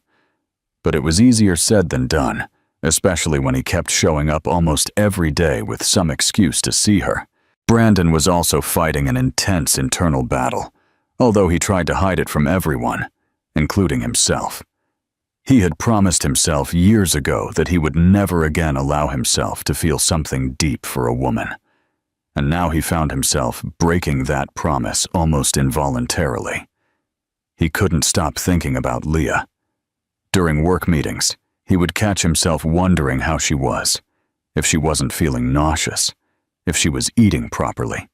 But it was easier said than done, especially when he kept showing up almost every day with some excuse to see her. Brandon was also fighting an intense internal battle, although he tried to hide it from everyone, including himself. He had promised himself years ago that he would never again allow himself to feel something deep for a woman. And now he found himself breaking that promise almost involuntarily. He couldn't stop thinking about Leah. During work meetings, he would catch himself wondering how she was, if she wasn't feeling nauseous, if she was eating properly.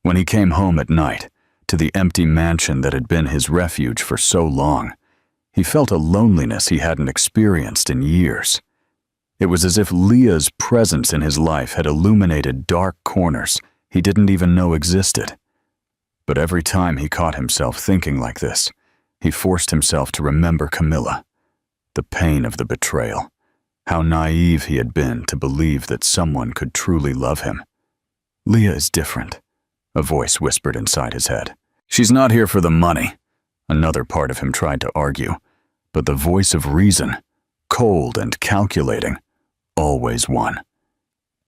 When he came home at night, to the empty mansion that had been his refuge for so long, he felt a loneliness he hadn't experienced in years. It was as if Leah's presence in his life had illuminated dark corners he didn't even know existed. But every time he caught himself thinking like this, he forced himself to remember Camilla, the pain of the betrayal, how naive he had been to believe that someone could truly love him. Leah is different, a voice whispered inside his head. She's not here for the money, another part of him tried to argue, but the voice of reason, cold and calculating, always won.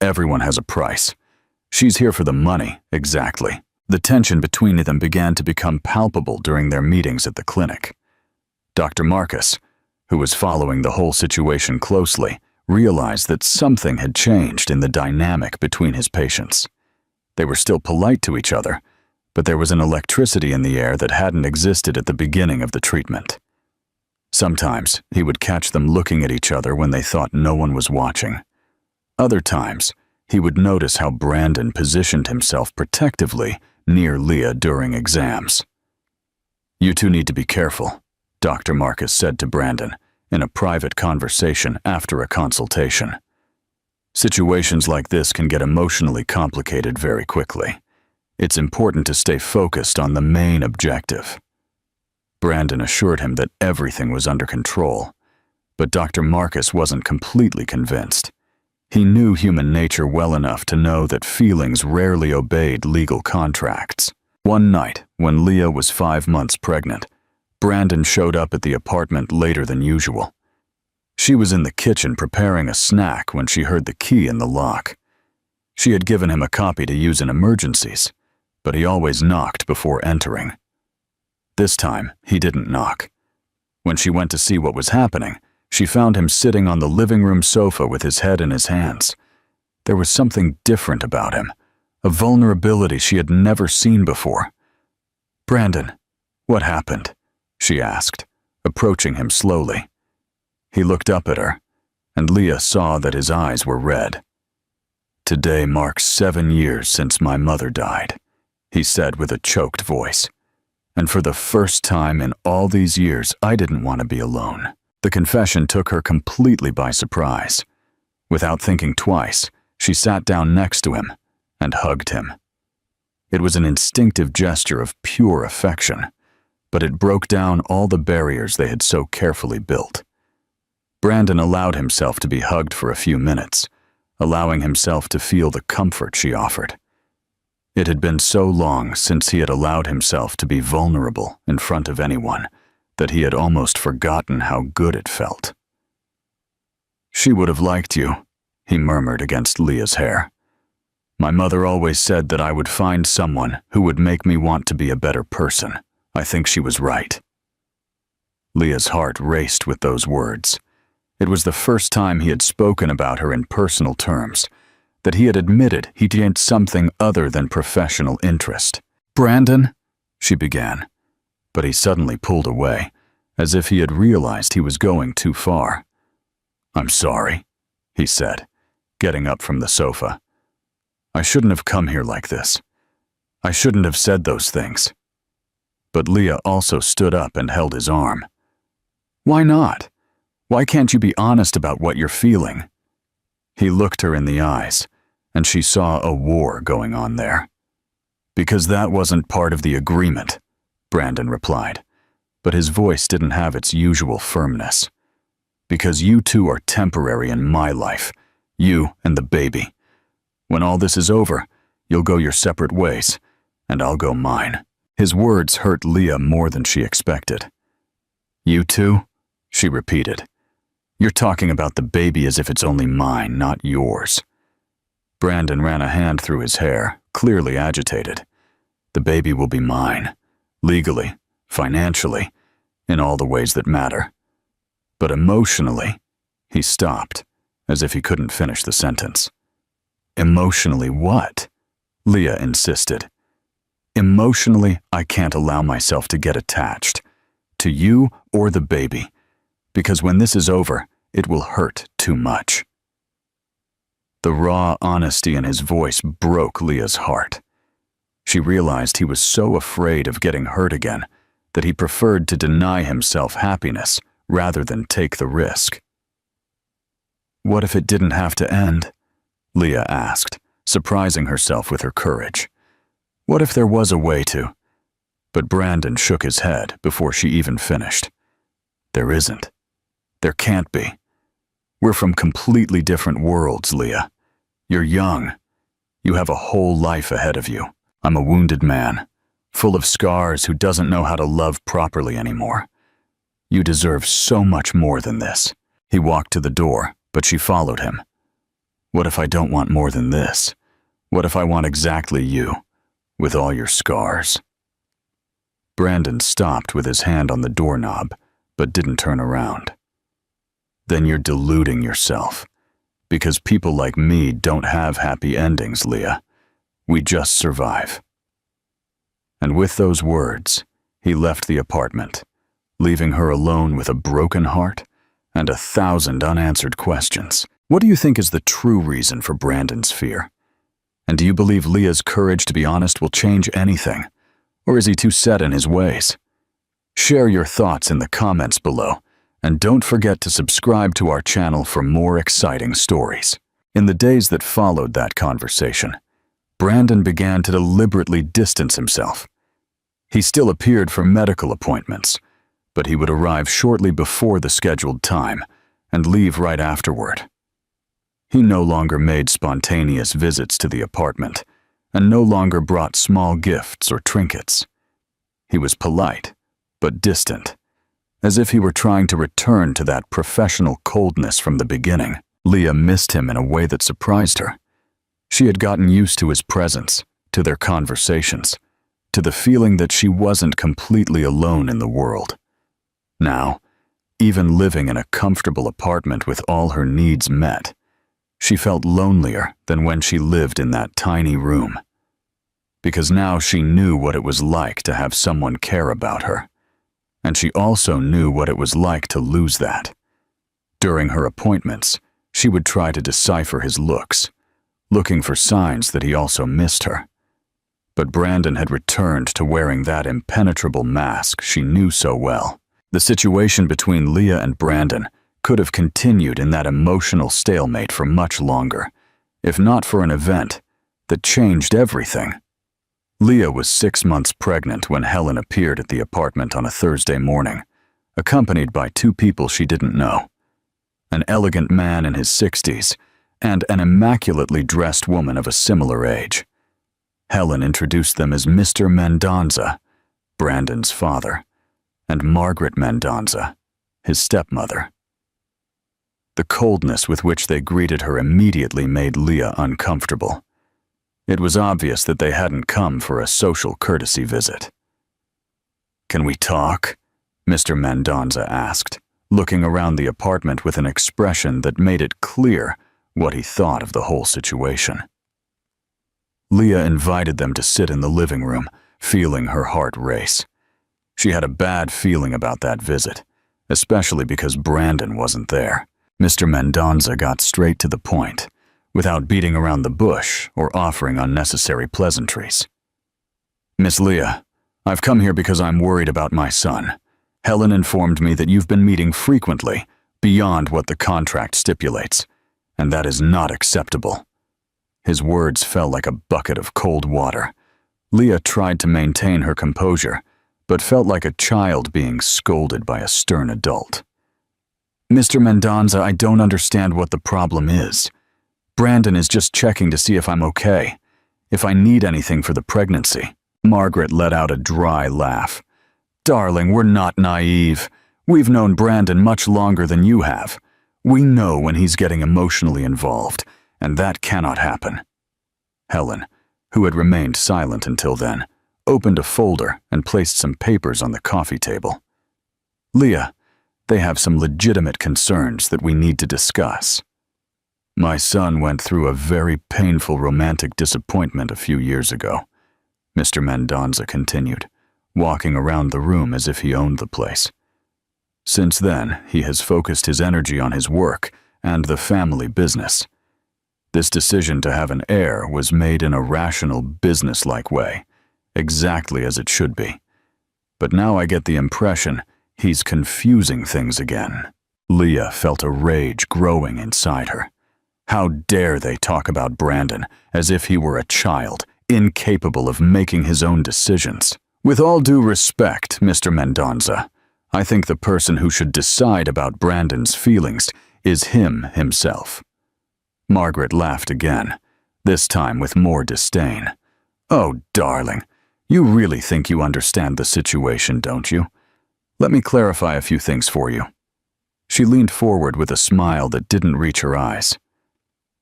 Everyone has a price. She's here for the money, exactly. The tension between them began to become palpable during their meetings at the clinic. Dr. Marcus, who was following the whole situation closely, realized that something had changed in the dynamic between his patients. They were still polite to each other, but there was an electricity in the air that hadn't existed at the beginning of the treatment. Sometimes he would catch them looking at each other when they thought no one was watching. Other times, he would notice how Brandon positioned himself protectively near Leah during exams. "You two need to be careful," Dr. Marcus said to Brandon in a private conversation after a consultation. "Situations like this can get emotionally complicated very quickly. It's important to stay focused on the main objective." Brandon assured him that everything was under control, but Dr. Marcus wasn't completely convinced. He knew human nature well enough to know that feelings rarely obeyed legal contracts. One night, when Leah was 5 months pregnant, Brandon showed up at the apartment later than usual. She was in the kitchen preparing a snack when she heard the key in the lock. She had given him a copy to use in emergencies, but he always knocked before entering. This time, he didn't knock. When she went to see what was happening, she found him sitting on the living room sofa with his head in his hands. There was something different about him, a vulnerability she had never seen before. "Brandon, what happened?" she asked, approaching him slowly. He looked up at her, and Leah saw that his eyes were red. "Today marks 7 years since my mother died," he said with a choked voice. "And for the first time in all these years, I didn't want to be alone." The confession took her completely by surprise. Without thinking twice, she sat down next to him and hugged him. It was an instinctive gesture of pure affection, but it broke down all the barriers they had so carefully built. Brandon allowed himself to be hugged for a few minutes, allowing himself to feel the comfort she offered. It had been so long since he had allowed himself to be vulnerable in front of anyone that he had almost forgotten how good it felt. "She would have liked you," he murmured against Leah's hair. My mother always said that I would find someone who would make me want to be a better person. I think she was right. Leah's heart raced with those words. It was the first time he had spoken about her in personal terms, that he had admitted he gained something other than professional interest. "Brandon," she began, but he suddenly pulled away, as if he had realized he was going too far. "I'm sorry," he said, getting up from the sofa. "I shouldn't have come here like this. I shouldn't have said those things." But Leah also stood up and held his arm. "Why not? Why can't you be honest about what you're feeling?" He looked her in the eyes, and she saw a war going on there. "Because that wasn't part of the agreement," Brandon replied, but his voice didn't have its usual firmness. "Because you two are temporary in my life, you and the baby. When all this is over, you'll go your separate ways, and I'll go mine." His words hurt Leah more than she expected. "You two?" she repeated. "You're talking about the baby as if it's only mine, not yours." Brandon ran a hand through his hair, clearly agitated. "The baby will be mine, legally, financially, in all the ways that matter. But emotionally," he stopped, as if he couldn't finish the sentence. "Emotionally what?" Leah insisted. "Emotionally, I can't allow myself to get attached, to you or the baby, because when this is over, it will hurt too much." The raw honesty in his voice broke Leah's heart. She realized he was so afraid of getting hurt again that he preferred to deny himself happiness rather than take the risk. "What if it didn't have to end?" Leah asked, surprising herself with her courage. "What if there was a way to?" But Brandon shook his head before she even finished. "There isn't. There can't be. We're from completely different worlds, Leah. You're young. You have a whole life ahead of you. I'm a wounded man, full of scars who doesn't know how to love properly anymore. You deserve so much more than this." He walked to the door, but she followed him. "What if I don't want more than this? What if I want exactly you, with all your scars?" Brandon stopped with his hand on the doorknob, but didn't turn around. "Then you're deluding yourself, because people like me don't have happy endings, Leah. We just survive." And with those words, he left the apartment, leaving her alone with a broken heart and 1,000 unanswered questions. What do you think is the true reason for Brandon's fear? And do you believe Leah's courage to be honest will change anything? Or is he too set in his ways? Share your thoughts in the comments below, and don't forget to subscribe to our channel for more exciting stories. In the days that followed that conversation, Brandon began to deliberately distance himself. He still appeared for medical appointments, but he would arrive shortly before the scheduled time and leave right afterward. He no longer made spontaneous visits to the apartment and no longer brought small gifts or trinkets. He was polite, but distant, as if he were trying to return to that professional coldness from the beginning. Leah missed him in a way that surprised her. She had gotten used to his presence, to their conversations, to the feeling that she wasn't completely alone in the world. Now, even living in a comfortable apartment with all her needs met, she felt lonelier than when she lived in that tiny room. Because now she knew what it was like to have someone care about her, and she also knew what it was like to lose that. During her appointments, she would try to decipher his looks, looking for signs that he also missed her. But Brandon had returned to wearing that impenetrable mask she knew so well. The situation between Leah and Brandon could have continued in that emotional stalemate for much longer, if not for an event that changed everything. Leah was 6 months pregnant when Helen appeared at the apartment on a Thursday morning, accompanied by 2 people she didn't know: an elegant man in his 60s and an immaculately dressed woman of a similar age. Helen introduced them as Mr. Mendonza, Brandon's father, and Margaret Mendonza, his stepmother. The coldness with which they greeted her immediately made Leah uncomfortable. It was obvious that they hadn't come for a social courtesy visit. "Can we talk?" Mr. Mendonza asked, looking around the apartment with an expression that made it clear what he thought of the whole situation. Leah invited them to sit in the living room, feeling her heart race. She had a bad feeling about that visit, especially because Brandon wasn't there. Mr. Mendonza got straight to the point, without beating around the bush or offering unnecessary pleasantries. "Miss Leah, I've come here because I'm worried about my son. Helen informed me that you've been meeting frequently, beyond what the contract stipulates, and that is not acceptable." His words fell like a bucket of cold water. Leah tried to maintain her composure, but felt like a child being scolded by a stern adult. "Mr. Mendonza, I don't understand what the problem is. Brandon is just checking to see if I'm okay, if I need anything for the pregnancy." Margaret let out a dry laugh. "Darling, we're not naive. We've known Brandon much longer than you have. We know when he's getting emotionally involved, and that cannot happen." Helen, who had remained silent until then, opened a folder and placed some papers on the coffee table. "Leah, they have some legitimate concerns that we need to discuss. My son went through a very painful romantic disappointment a few years ago," Mr. Mendonza continued, walking around the room as if he owned the place. "Since then, he has focused his energy on his work and the family business. This decision to have an heir was made in a rational, business-like way, exactly as it should be. But now I get the impression he's confusing things again." Leah felt a rage growing inside her. How dare they talk about Brandon as if he were a child, incapable of making his own decisions? "With all due respect, Mr. Mendonza, I think the person who should decide about Brandon's feelings is him himself." Margaret laughed again, this time with more disdain. "Oh, darling, you really think you understand the situation, don't you? Let me clarify a few things for you." She leaned forward with a smile that didn't reach her eyes.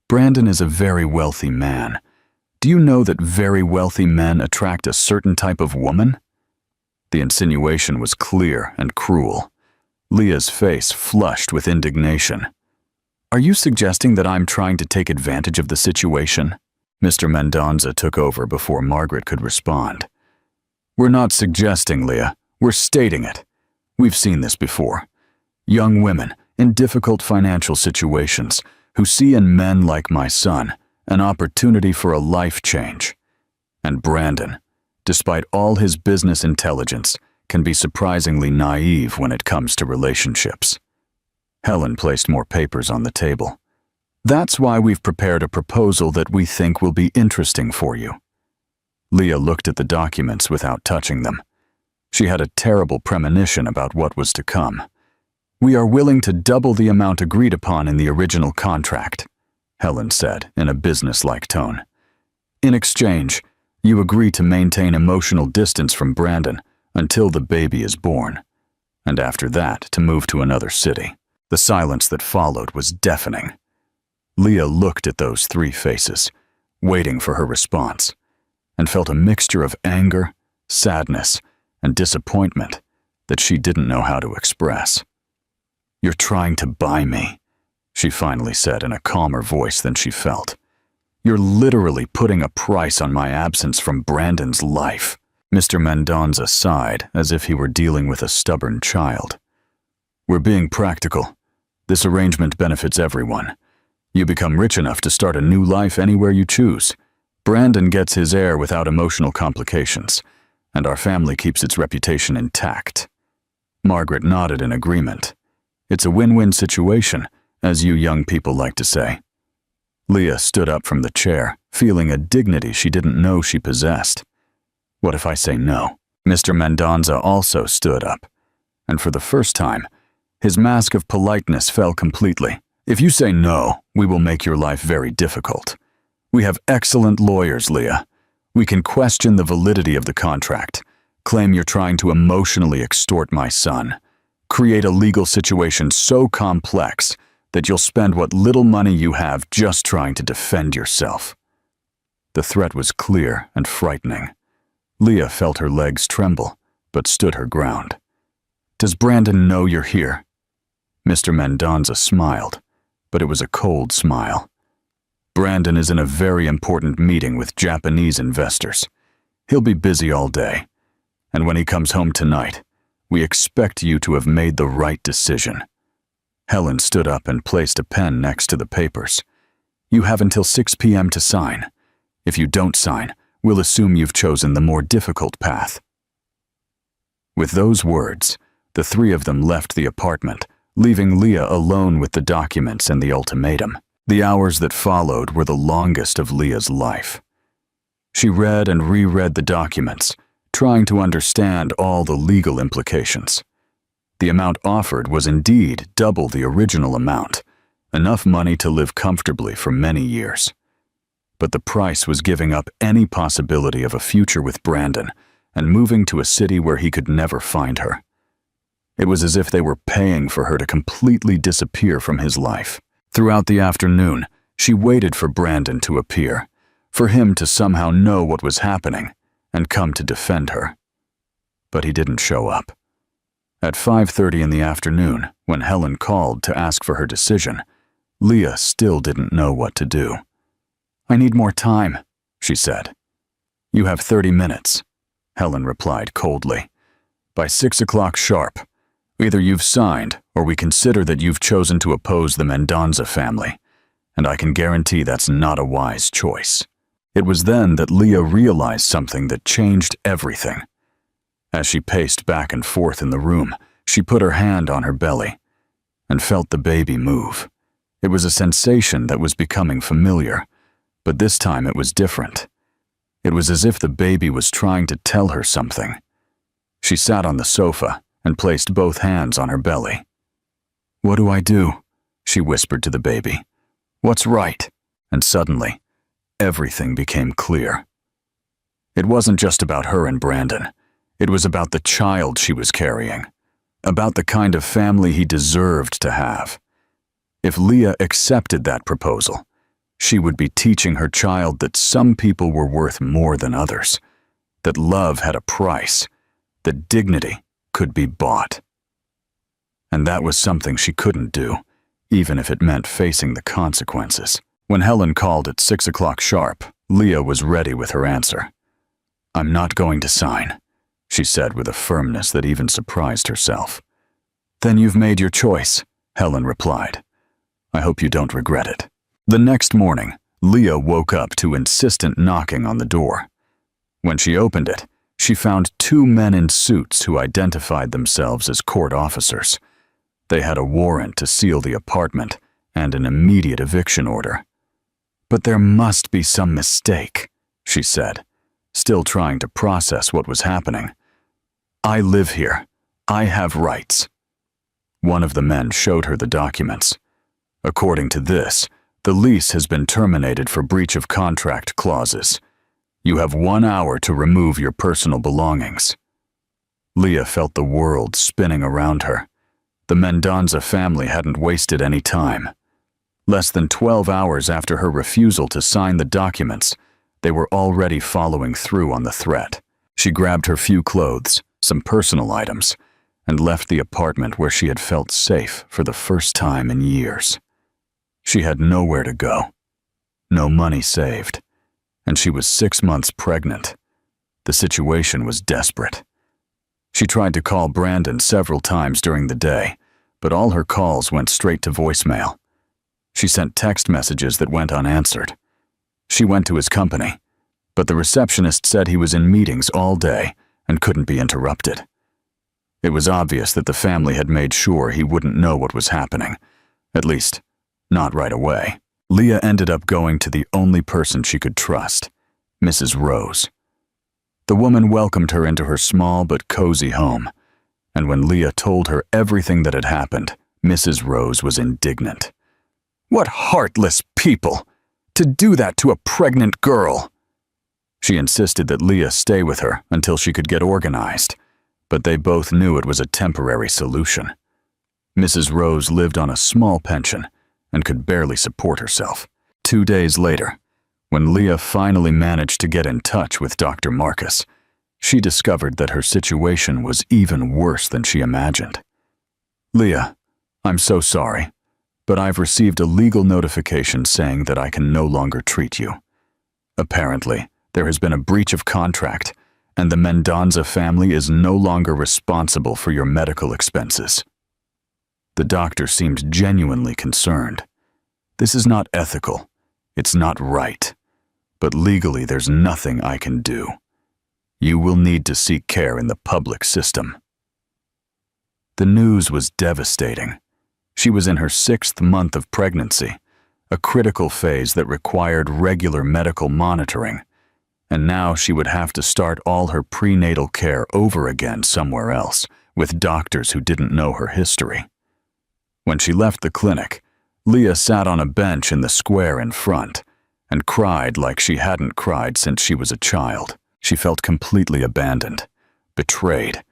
"Brandon is a very wealthy man. Do you know that very wealthy men attract a certain type of woman?" The insinuation was clear and cruel. Leah's face flushed with indignation. "Are you suggesting that I'm trying to take advantage of the situation?" Mr. Mendonza took over before Margaret could respond. "We're not suggesting, Leah. We're stating it. We've seen this before. Young women in difficult financial situations who see in men like my son an opportunity for a life change. And Brandon, despite all his business intelligence, can be surprisingly naive when it comes to relationships." Helen placed more papers on the table. "That's why we've prepared a proposal that we think will be interesting for you." Leah looked at the documents without touching them. She had a terrible premonition about what was to come. "We are willing to double the amount agreed upon in the original contract," Helen said in a business-like tone. "In exchange, you agree to maintain emotional distance from Brandon until the baby is born, and after that to move to another city." The silence that followed was deafening. Leah looked at those three faces, waiting for her response, and felt a mixture of anger, sadness, and disappointment that she didn't know how to express. "You're trying to buy me," she finally said in a calmer voice than she felt. "You're literally putting a price on my absence from Brandon's life." Mr. Mendonza sighed as if he were dealing with a stubborn child. "We're being practical. This arrangement benefits everyone. You become rich enough to start a new life anywhere you choose. Brandon gets his heir without emotional complications, and our family keeps its reputation intact." Margaret nodded in agreement. "It's a win-win situation, as you young people like to say." Leah stood up from the chair, feeling a dignity she didn't know she possessed. "What if I say no?" Mr. Mendonza also stood up, and for the first time, his mask of politeness fell completely. "If you say no, we will make your life very difficult. We have excellent lawyers, Leah. We can question the validity of the contract, claim you're trying to emotionally extort my son, create a legal situation so complex that you'll spend what little money you have just trying to defend yourself." The threat was clear and frightening. Leah felt her legs tremble, but stood her ground. "Does Brandon know you're here?" Mr. Mendonza smiled, but it was a cold smile. "Brandon is in a very important meeting with Japanese investors. He'll be busy all day, and when he comes home tonight, we expect you to have made the right decision." Helen stood up and placed a pen next to the papers. "You have until 6 p.m. to sign. If you don't sign, we'll assume you've chosen the more difficult path." With those words, the three of them left the apartment, leaving Leah alone with the documents and the ultimatum. The hours that followed were the longest of Leah's life. She read and reread the documents, trying to understand all the legal implications. The amount offered was indeed double the original amount, enough money to live comfortably for many years. But the price was giving up any possibility of a future with Brandon and moving to a city where he could never find her. It was as if they were paying for her to completely disappear from his life. Throughout the afternoon, she waited for Brandon to appear, for him to somehow know what was happening and come to defend her. But he didn't show up. At 5:30 in the afternoon, when Helen called to ask for her decision, Leah still didn't know what to do. "I need more time," she said. "You have 30 minutes," Helen replied coldly. "By 6 o'clock sharp, either you've signed or we consider that you've chosen to oppose the Mendonza family, and I can guarantee that's not a wise choice." It was then that Leah realized something that changed everything. As she paced back and forth in the room, she put her hand on her belly and felt the baby move. It was a sensation that was becoming familiar, but this time it was different. It was as if the baby was trying to tell her something. She sat on the sofa and placed both hands on her belly. "What do I do?" she whispered to the baby. "What's right?" And suddenly, everything became clear. It wasn't just about her and Brandon. It was about the child she was carrying, about the kind of family he deserved to have. If Leah accepted that proposal, she would be teaching her child that some people were worth more than others, that love had a price, that dignity could be bought. And that was something she couldn't do, even if it meant facing the consequences. When Helen called at 6 o'clock sharp, Leah was ready with her answer. "I'm not going to sign," she said with a firmness that even surprised herself. "Then you've made your choice," Helen replied. "I hope you don't regret it." The next morning, Leah woke up to insistent knocking on the door. When she opened it, she found 2 men in suits who identified themselves as court officers. They had a warrant to seal the apartment and an immediate eviction order. "But there must be some mistake," she said, still trying to process what was happening. "I live here. I have rights." One of the men showed her the documents. "According to this, the lease has been terminated for breach of contract clauses. You have 1 hour to remove your personal belongings." Leah felt the world spinning around her. The Mendonza family hadn't wasted any time. Less than 12 hours after her refusal to sign the documents, they were already following through on the threat. She grabbed her few clothes, some personal items, and left the apartment where she had felt safe for the first time in years. She had nowhere to go, no money saved, and she was 6 months pregnant. The situation was desperate. She tried to call Brandon several times during the day, but all her calls went straight to voicemail. She sent text messages that went unanswered. She went to his company, but the receptionist said he was in meetings all day and couldn't be interrupted. It was obvious that the family had made sure he wouldn't know what was happening, at least, not right away. Leah ended up going to the only person she could trust, Mrs. Rose. The woman welcomed her into her small but cozy home, and when Leah told her everything that had happened, Mrs. Rose was indignant. "What heartless people! To do that to a pregnant girl!" She insisted that Leah stay with her until she could get organized, but they both knew it was a temporary solution. Mrs. Rose lived on a small pension and could barely support herself. 2 days later, when Leah finally managed to get in touch with Dr. Marcus, she discovered that her situation was even worse than she imagined. "Leah, I'm so sorry, but I've received a legal notification saying that I can no longer treat you. Apparently, there has been a breach of contract, and the Mendoza family is no longer responsible for your medical expenses." The doctor seemed genuinely concerned. "This is not ethical. It's not right. But legally, there's nothing I can do. You will need to seek care in the public system." The news was devastating. She was in her 6th month of pregnancy, a critical phase that required regular medical monitoring, and now she would have to start all her prenatal care over again somewhere else, with doctors who didn't know her history. When she left the clinic, Leah sat on a bench in the square in front and cried like she hadn't cried since she was a child. She felt completely abandoned, betrayed,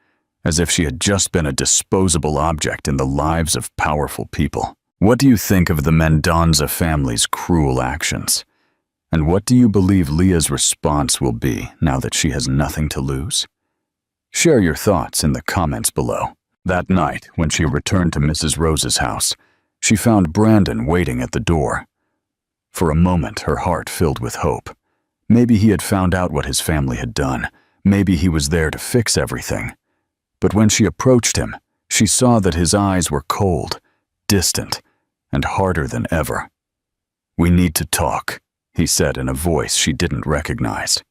as if she had just been a disposable object in the lives of powerful people. What do you think of the Mendoza family's cruel actions? And what do you believe Leah's response will be now that she has nothing to lose? Share your thoughts in the comments below. That night, when she returned to Mrs. Rose's house, she found Brandon waiting at the door. For a moment, her heart filled with hope. Maybe he had found out what his family had done. Maybe he was there to fix everything. But when she approached him, she saw that his eyes were cold, distant, and harder than ever. "We need to talk," he said in a voice she didn't recognize.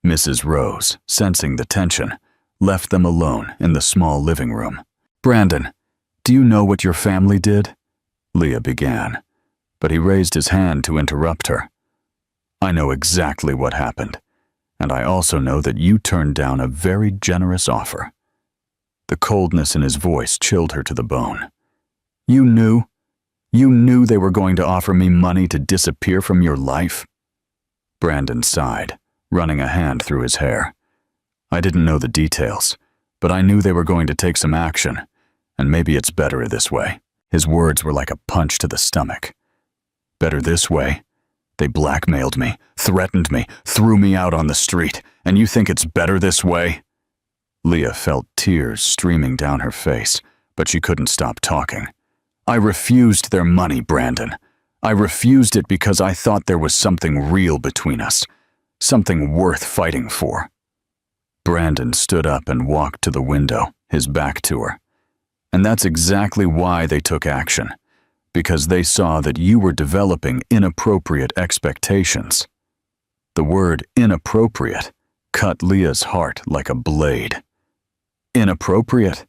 Mrs. Rose, sensing the tension, left them alone in the small living room. "Brandon, do you know what your family did?" Leah began, but he raised his hand to interrupt her. "I know exactly what happened, and I also know that you turned down a very generous offer." The coldness in his voice chilled her to the bone. You knew they were going to offer me money to disappear from your life?" Brandon sighed, running a hand through his hair. "I didn't know the details, but I knew they were going to take some action, and maybe it's better this way." His words were like a punch to the stomach. "Better this way? They blackmailed me, threatened me, threw me out on the street, and you think it's better this way?" Leah felt tears streaming down her face, but she couldn't stop talking. "I refused their money, Brandon. I refused it because I thought there was something real between us, something worth fighting for." Brandon stood up and walked to the window, his back to her. "And that's exactly why they took action, because they saw that you were developing inappropriate expectations." The word inappropriate cut Leah's heart like a blade. "Inappropriate?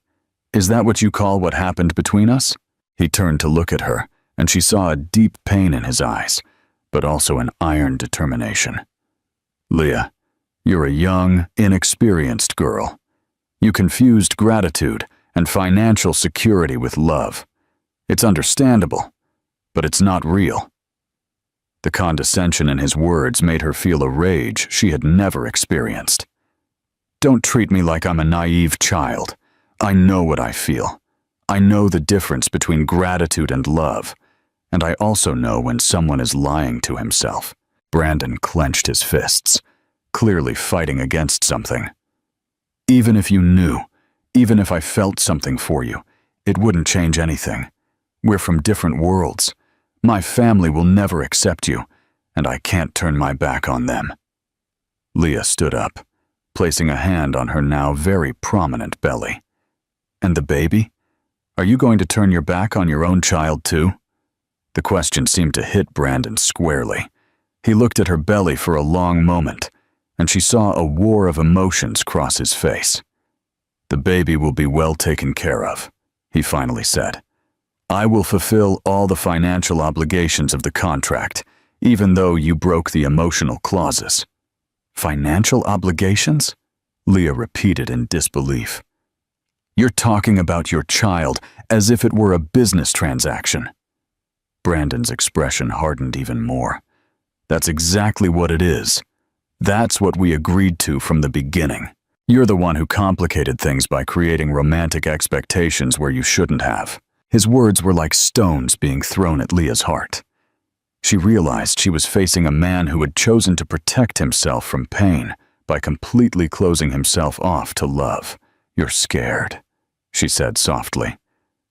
Is that what you call what happened between us?" He turned to look at her, and she saw a deep pain in his eyes, but also an iron determination. "Leah, you're a young, inexperienced girl. You confused gratitude and financial security with love. It's understandable, but it's not real." The condescension in his words made her feel a rage she had never experienced. "Don't treat me like I'm a naive child. I know what I feel. I know the difference between gratitude and love, and I also know when someone is lying to himself." Brandon clenched his fists, clearly fighting against something. "Even if you knew, even if I felt something for you, it wouldn't change anything. We're from different worlds. My family will never accept you, and I can't turn my back on them." Leah stood up, placing a hand on her now very prominent belly. "And the baby? Are you going to turn your back on your own child too?" The question seemed to hit Brandon squarely. He looked at her belly for a long moment, and she saw a war of emotions cross his face. "The baby will be well taken care of," he finally said. "I will fulfill all the financial obligations of the contract, even though you broke the emotional clauses." "Financial obligations?" Leah repeated in disbelief. "You're talking about your child as if it were a business transaction." Brandon's expression hardened even more. "That's exactly what it is. That's what we agreed to from the beginning. You're the one who complicated things by creating romantic expectations where you shouldn't have." His words were like stones being thrown at Leah's heart. She realized she was facing a man who had chosen to protect himself from pain by completely closing himself off to love. "You're scared," she said softly.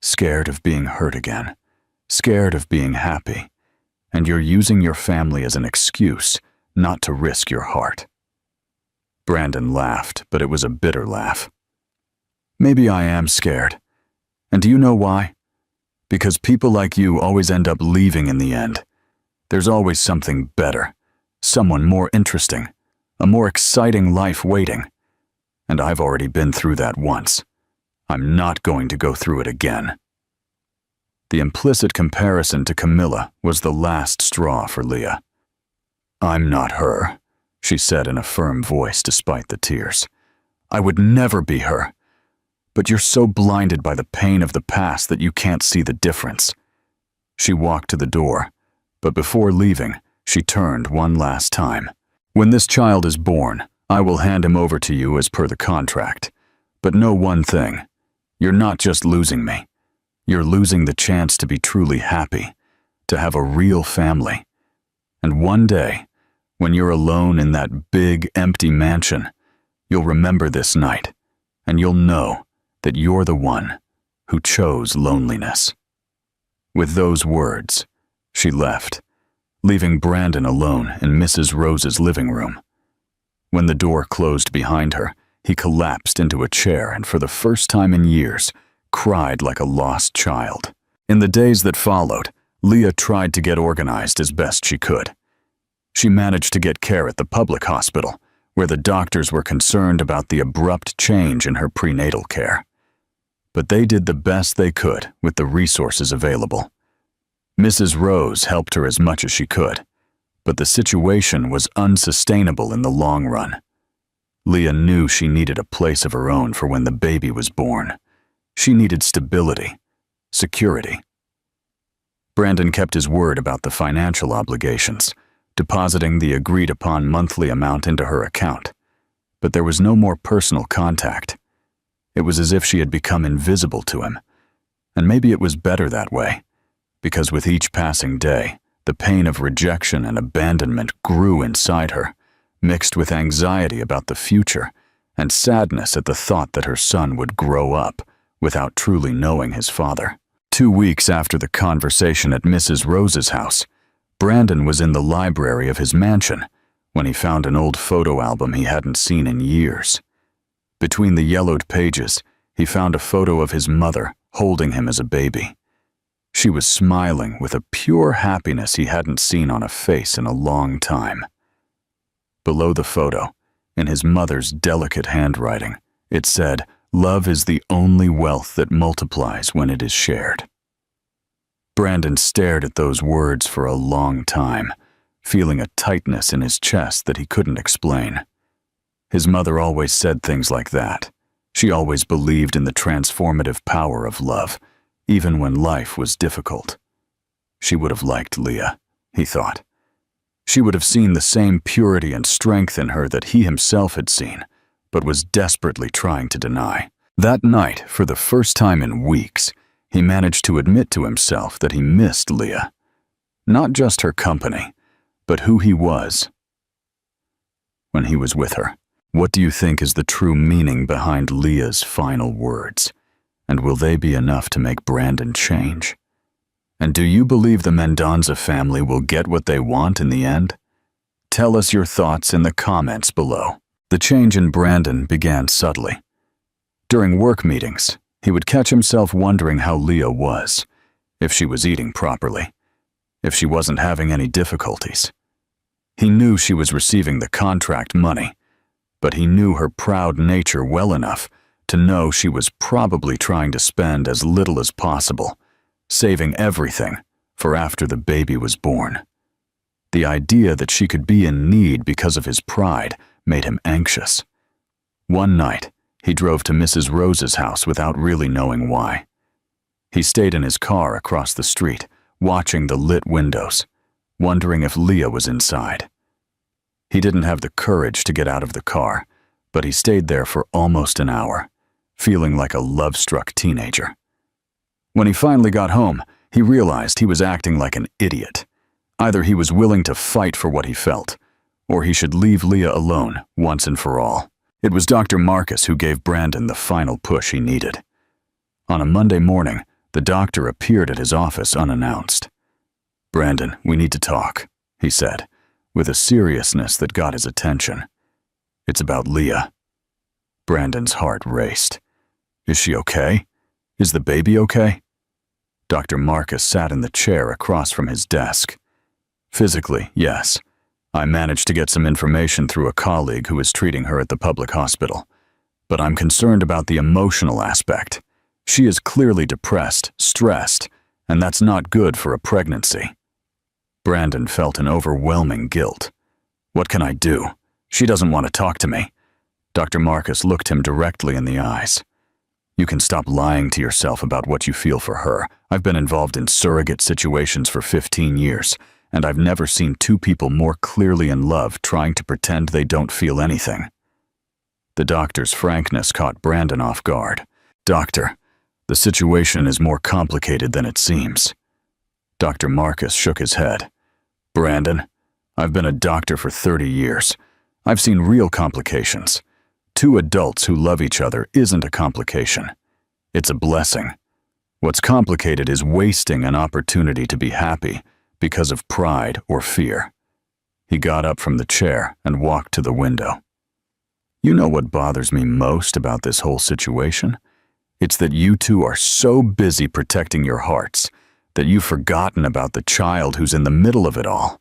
"Scared of being hurt again. Scared of being happy. And you're using your family as an excuse not to risk your heart." Brandon laughed, but it was a bitter laugh. "Maybe I am scared. And do you know why? Because people like you always end up leaving in the end. There's always something better, someone more interesting, a more exciting life waiting. And I've already been through that once. I'm not going to go through it again." The implicit comparison to Camilla was the last straw for Leah. "I'm not her," she said in a firm voice despite the tears. "I would never be her. But you're so blinded by the pain of the past that you can't see the difference." She walked to the door, but before leaving, she turned one last time. "When this child is born, I will hand him over to you as per the contract. But know one thing, you're not just losing me. You're losing the chance to be truly happy, to have a real family. And one day, when you're alone in that big, empty mansion, you'll remember this night, and you'll know that you're the one who chose loneliness." With those words, she left, leaving Brandon alone in Mrs. Rose's living room. When the door closed behind her, he collapsed into a chair and for the first time in years, cried like a lost child. In the days that followed, Leah tried to get organized as best she could. She managed to get care at the public hospital, where the doctors were concerned about the abrupt change in her prenatal care. But they did the best they could with the resources available. Mrs. Rose helped her as much as she could, but the situation was unsustainable in the long run. Leah knew she needed a place of her own for when the baby was born. She needed stability, security. Brandon kept his word about the financial obligations, depositing the agreed-upon monthly amount into her account. But there was no more personal contact. It was as if she had become invisible to him. And maybe it was better that way, because with each passing day, the pain of rejection and abandonment grew inside her, mixed with anxiety about the future and sadness at the thought that her son would grow up without truly knowing his father. 2 weeks after the conversation at Mrs. Rose's house, Brandon was in the library of his mansion when he found an old photo album he hadn't seen in years. Between the yellowed pages, he found a photo of his mother holding him as a baby. She was smiling with a pure happiness he hadn't seen on a face in a long time. Below the photo, in his mother's delicate handwriting, it said, "Love is the only wealth that multiplies when it is shared." Brandon stared at those words for a long time, feeling a tightness in his chest that he couldn't explain. His mother always said things like that. She always believed in the transformative power of love, even when life was difficult. She would have liked Leah, he thought. She would have seen the same purity and strength in her that he himself had seen, but was desperately trying to deny. That night, for the first time in weeks, he managed to admit to himself that he missed Leah. Not just her company, but who he was when he was with her. What do you think is the true meaning behind Leah's final words? And will they be enough to make Brandon change? And do you believe the Mendoza family will get what they want in the end? Tell us your thoughts in the comments below. The change in Brandon began subtly. During work meetings, he would catch himself wondering how Leah was, if she was eating properly, if she wasn't having any difficulties. He knew she was receiving the contract money, but he knew her proud nature well enough to know she was probably trying to spend as little as possible, saving everything for after the baby was born. The idea that she could be in need because of his pride made him anxious. One night, he drove to Mrs. Rose's house without really knowing why. He stayed in his car across the street, watching the lit windows, wondering if Leah was inside. He didn't have the courage to get out of the car, but he stayed there for almost an hour, feeling like a love-struck teenager. When he finally got home, he realized he was acting like an idiot. Either he was willing to fight for what he felt, or he should leave Leah alone once and for all. It was Dr. Marcus who gave Brandon the final push he needed. On a Monday morning, the doctor appeared at his office unannounced. "Brandon, we need to talk," he said, with a seriousness that got his attention. "It's about Leah." Brandon's heart raced. "Is she okay? Is the baby okay?" Dr. Marcus sat in the chair across from his desk. "Physically, yes. I managed to get some information through a colleague who is treating her at the public hospital. But I'm concerned about the emotional aspect. She is clearly depressed, stressed, and that's not good for a pregnancy." Brandon felt an overwhelming guilt. "What can I do? She doesn't want to talk to me." Dr. Marcus looked him directly in the eyes. "You can stop lying to yourself about what you feel for her. I've been involved in surrogate situations for 15 years, and I've never seen two people more clearly in love trying to pretend they don't feel anything." The doctor's frankness caught Brandon off guard. "Doctor, the situation is more complicated than it seems." Dr. Marcus shook his head. "Brandon, I've been a doctor for 30 years. I've seen real complications. Two adults who love each other isn't a complication. It's a blessing. What's complicated is wasting an opportunity to be happy because of pride or fear." He got up from the chair and walked to the window. "You know what bothers me most about this whole situation? It's that you two are so busy protecting your hearts that you've forgotten about the child who's in the middle of it all.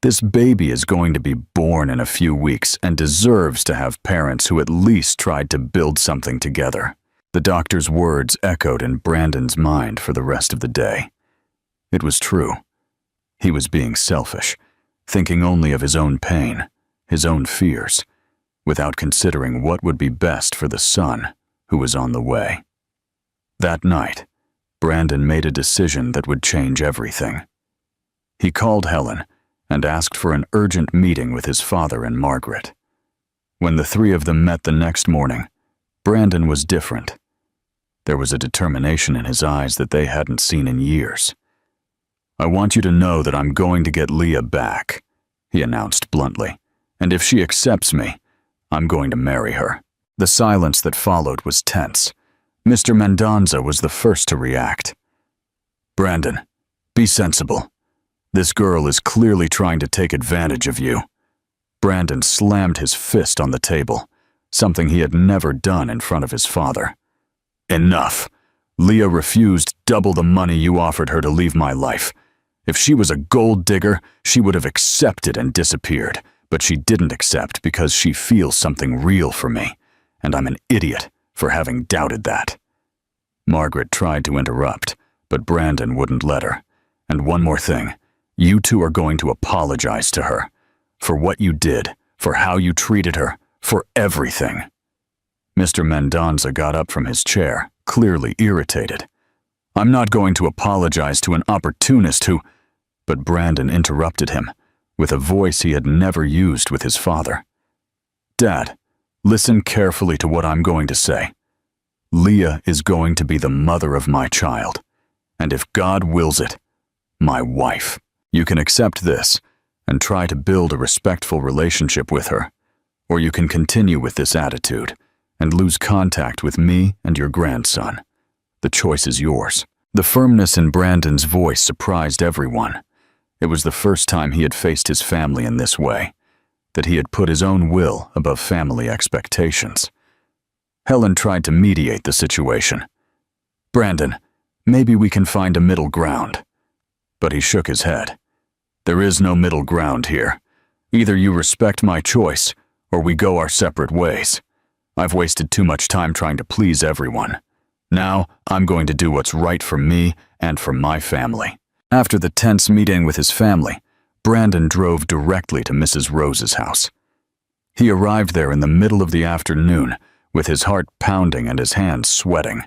This baby is going to be born in a few weeks and deserves to have parents who at least tried to build something together." The doctor's words echoed in Brandon's mind for the rest of the day. It was true. He was being selfish, thinking only of his own pain, his own fears, without considering what would be best for the son who was on the way. That night, Brandon made a decision that would change everything. He called Helen and asked for an urgent meeting with his father and Margaret. When the three of them met the next morning, Brandon was different. There was a determination in his eyes that they hadn't seen in years. "I want you to know that I'm going to get Leah back," he announced bluntly, "and if she accepts me, I'm going to marry her." The silence that followed was tense. Mr. Mendonza was the first to react. "Brandon, be sensible. This girl is clearly trying to take advantage of you." Brandon slammed his fist on the table, something he had never done in front of his father. "Enough. Leah refused double the money you offered her to leave my life. If she was a gold digger, she would have accepted and disappeared, but she didn't accept because she feels something real for me, and I'm an idiot for having doubted that." Margaret tried to interrupt, but Brandon wouldn't let her. "And one more thing. You two are going to apologize to her. For what you did, for how you treated her, for everything." Mr. Mendonza got up from his chair, clearly irritated. "I'm not going to apologize to an opportunist who—" But Brandon interrupted him, with a voice he had never used with his father. "Dad, listen carefully to what I'm going to say. Leah is going to be the mother of my child, and if God wills it, my wife. You can accept this and try to build a respectful relationship with her, or you can continue with this attitude and lose contact with me and your grandson. The choice is yours." The firmness in Brandon's voice surprised everyone. It was the first time he had faced his family in this way, that he had put his own will above family expectations. Helen tried to mediate the situation. "Brandon, maybe we can find a middle ground." But he shook his head. "There is no middle ground here. Either you respect my choice, or we go our separate ways. I've wasted too much time trying to please everyone. Now, I'm going to do what's right for me and for my family." After the tense meeting with his family, Brandon drove directly to Mrs. Rose's house. He arrived there in the middle of the afternoon, with his heart pounding and his hands sweating.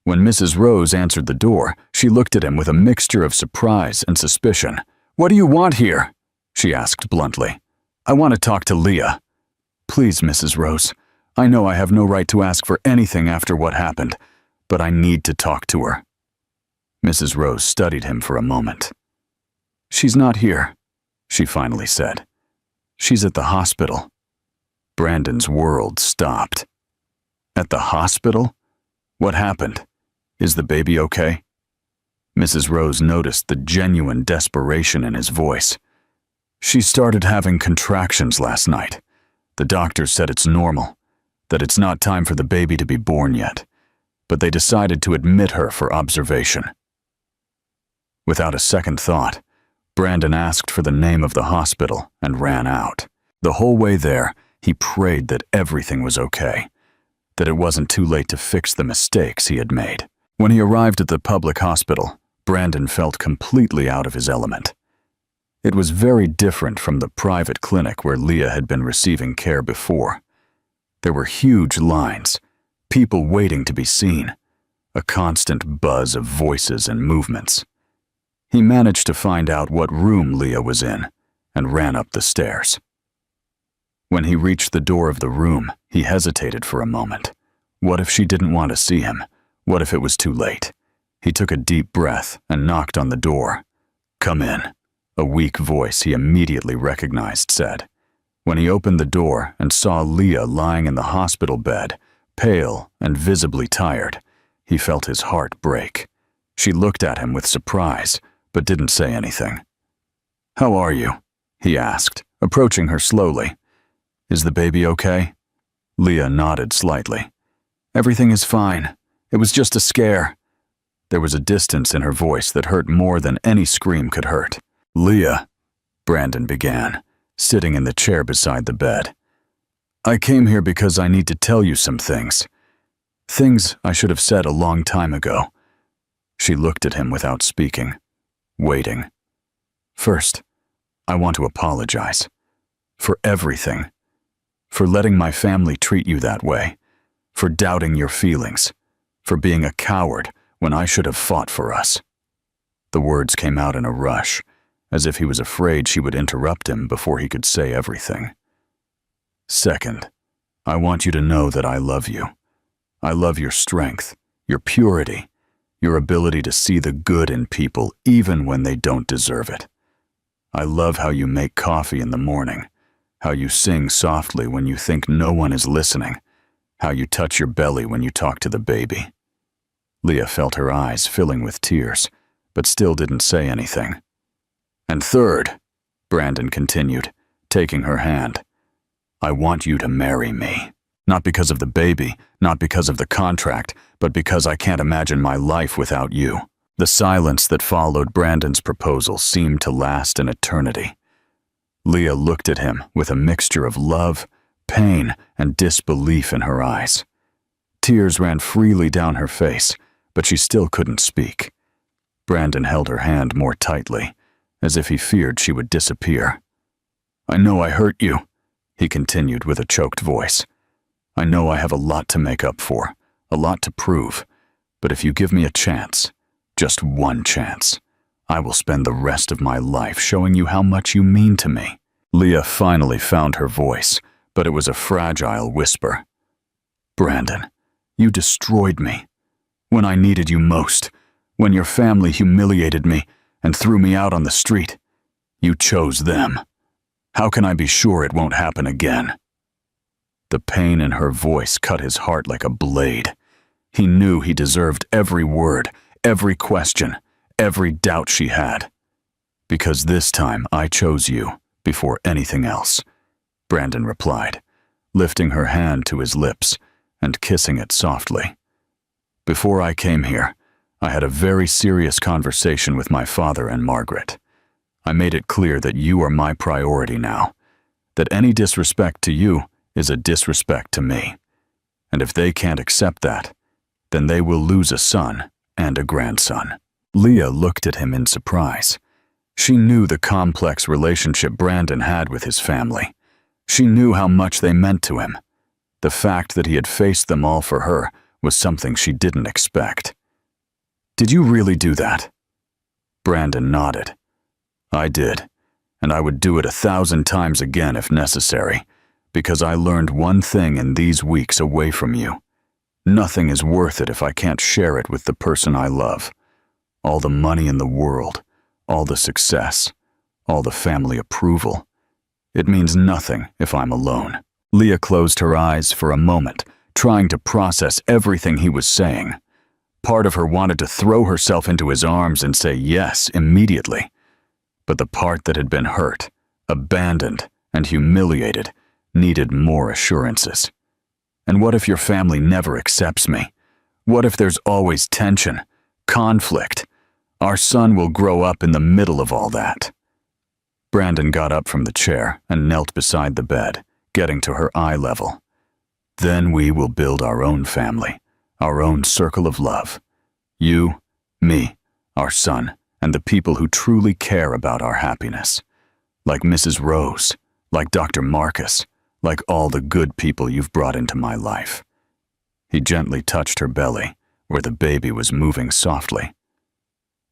When Mrs. Rose answered the door, she looked at him with a mixture of surprise and suspicion. "What do you want here?" she asked bluntly. "I want to talk to Leah." "Please, Mrs. Rose, I know I have no right to ask for anything after what happened, but I need to talk to her." Mrs. Rose studied him for a moment. "She's not here," she finally said. "She's at the hospital." Brandon's world stopped. "At the hospital? What happened? Is the baby okay?" Mrs. Rose noticed the genuine desperation in his voice. "She started having contractions last night. The doctors said it's normal, that it's not time for the baby to be born yet, but they decided to admit her for observation." Without a second thought, Brandon asked for the name of the hospital and ran out. The whole way there, he prayed that everything was okay, that it wasn't too late to fix the mistakes he had made. When he arrived at the public hospital, Brandon felt completely out of his element. It was very different from the private clinic where Leah had been receiving care before. There were huge lines, people waiting to be seen, a constant buzz of voices and movements. He managed to find out what room Leah was in and ran up the stairs. When he reached the door of the room, he hesitated for a moment. What if she didn't want to see him? What if it was too late? He took a deep breath and knocked on the door. "Come in," a weak voice he immediately recognized said. When he opened the door and saw Leah lying in the hospital bed, pale and visibly tired, he felt his heart break. She looked at him with surprise, but didn't say anything. "How are you?" he asked, approaching her slowly. "Is the baby okay?" Leah nodded slightly. "Everything is fine. It was just a scare." There was a distance in her voice that hurt more than any scream could hurt. "Leah," Brandon began, sitting in the chair beside the bed. "I came here because I need to tell you some things. Things I should have said a long time ago." She looked at him without speaking, waiting. "First, I want to apologize. For everything. For letting my family treat you that way. For doubting your feelings. For being a coward when I should have fought for us." The words came out in a rush, as if he was afraid she would interrupt him before he could say everything. "Second, I want you to know that I love you. I love your strength, your purity, your ability to see the good in people even when they don't deserve it. I love how you make coffee in the morning, how you sing softly when you think no one is listening, how you touch your belly when you talk to the baby." Leah felt her eyes filling with tears, but still didn't say anything. "And third," Brandon continued, taking her hand, "I want you to marry me. Not because of the baby, not because of the contract, but because I can't imagine my life without you." The silence that followed Brandon's proposal seemed to last an eternity. Leah looked at him with a mixture of love, pain, and disbelief in her eyes. Tears ran freely down her face, but she still couldn't speak. Brandon held her hand more tightly, as if he feared she would disappear. "I know I hurt you," he continued with a choked voice. "I know I have a lot to make up for, a lot to prove, but if you give me a chance, just one chance, I will spend the rest of my life showing you how much you mean to me." Leah finally found her voice, but it was a fragile whisper. "Brandon, you destroyed me. When I needed you most, when your family humiliated me and threw me out on the street, you chose them. How can I be sure it won't happen again?" The pain in her voice cut his heart like a blade. He knew he deserved every word, every question, every doubt she had. "Because this time I chose you before anything else," Brandon replied, lifting her hand to his lips and kissing it softly. "Before I came here, I had a very serious conversation with my father and Margaret. I made it clear that you are my priority now, that any disrespect to you is a disrespect to me. And if they can't accept that, then they will lose a son and a grandson." Leah looked at him in surprise. She knew the complex relationship Brandon had with his family. She knew how much they meant to him. The fact that he had faced them all for her was something she didn't expect. "Did you really do that?" Brandon nodded. "I did, and I would do it 1,000 times again if necessary, because I learned one thing in these weeks away from you. Nothing is worth it if I can't share it with the person I love. all the money in the world, all the success, all the family approval. It means nothing if I'm alone. Leah closed her eyes for a moment, trying to process everything he was saying. Part of her wanted to throw herself into his arms and say yes immediately. But the part that had been hurt, abandoned, and humiliated needed more assurances. And what if your family never accepts me? What if there's always tension, conflict? Our son will grow up in the middle of all that. Brandon got up from the chair and knelt beside the bed, getting to her eye level. Then we will build our own family, our own circle of love. You, me, our son, and the people who truly care about our happiness. Like Mrs. Rose, like Dr. Marcus, like all the good people you've brought into my life. He gently touched her belly, where the baby was moving softly.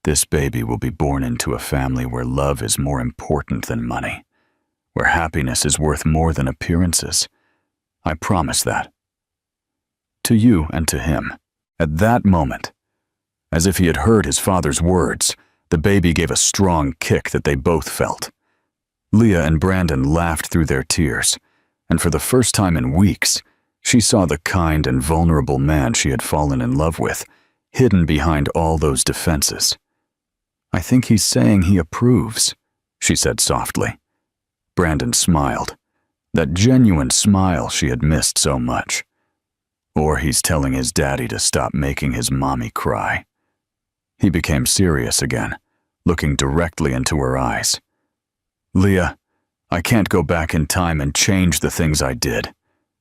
This baby will be born into a family where love is more important than money, where happiness is worth more than appearances. I promise that. To you and to him. At that moment, as if he had heard his father's words, the baby gave a strong kick that they both felt. Leah and Brandon laughed through their tears, and for the first time in weeks, she saw the kind and vulnerable man she had fallen in love with, hidden behind all those defenses. I think he's saying he approves, she said softly. Brandon smiled, that genuine smile she had missed so much. Or he's telling his daddy to stop making his mommy cry. He became serious again, looking directly into her eyes. Leah, I can't go back in time and change the things I did.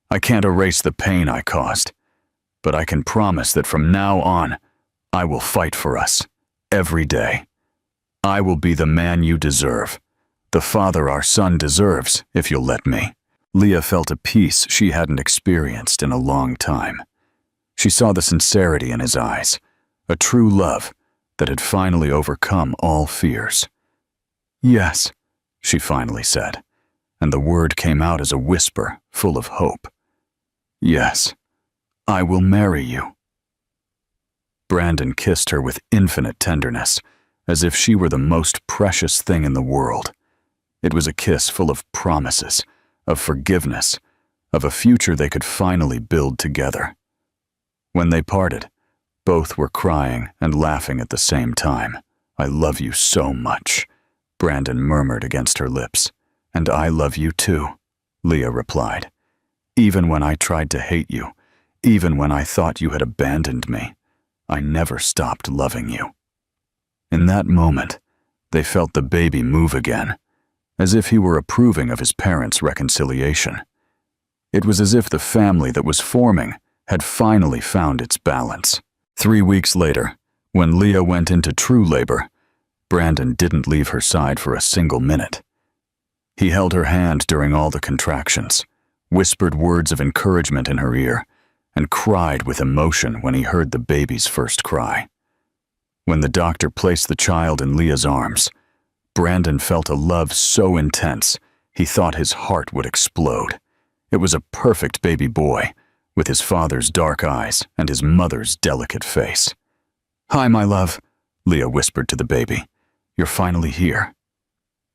I can't erase the pain I caused. But I can promise that from now on, I will fight for us, every day. I will be the man you deserve, the father our son deserves, if you'll let me. Leah felt a peace she hadn't experienced in a long time. She saw the sincerity in his eyes, a true love that had finally overcome all fears. Yes, she finally said, and the word came out as a whisper full of hope. Yes, I will marry you. Brandon kissed her with infinite tenderness, as if she were the most precious thing in the world. It was a kiss full of promises, of forgiveness, of a future they could finally build together. When they parted, both were crying and laughing at the same time. I love you so much, Brandon murmured against her lips. And I love you too, Leah replied. Even when I tried to hate you, even when I thought you had abandoned me, I never stopped loving you. In that moment, they felt the baby move again, as if he were approving of his parents' reconciliation. It was as if the family that was forming had finally found its balance. 3 weeks later, when Leah went into true labor, Brandon didn't leave her side for a single minute. He held her hand during all the contractions, whispered words of encouragement in her ear, and cried with emotion when he heard the baby's first cry. When the doctor placed the child in Leah's arms, Brandon felt a love so intense he thought his heart would explode. It was a perfect baby boy, with his father's dark eyes and his mother's delicate face. "Hi, my love," Leah whispered to the baby. "You're finally here."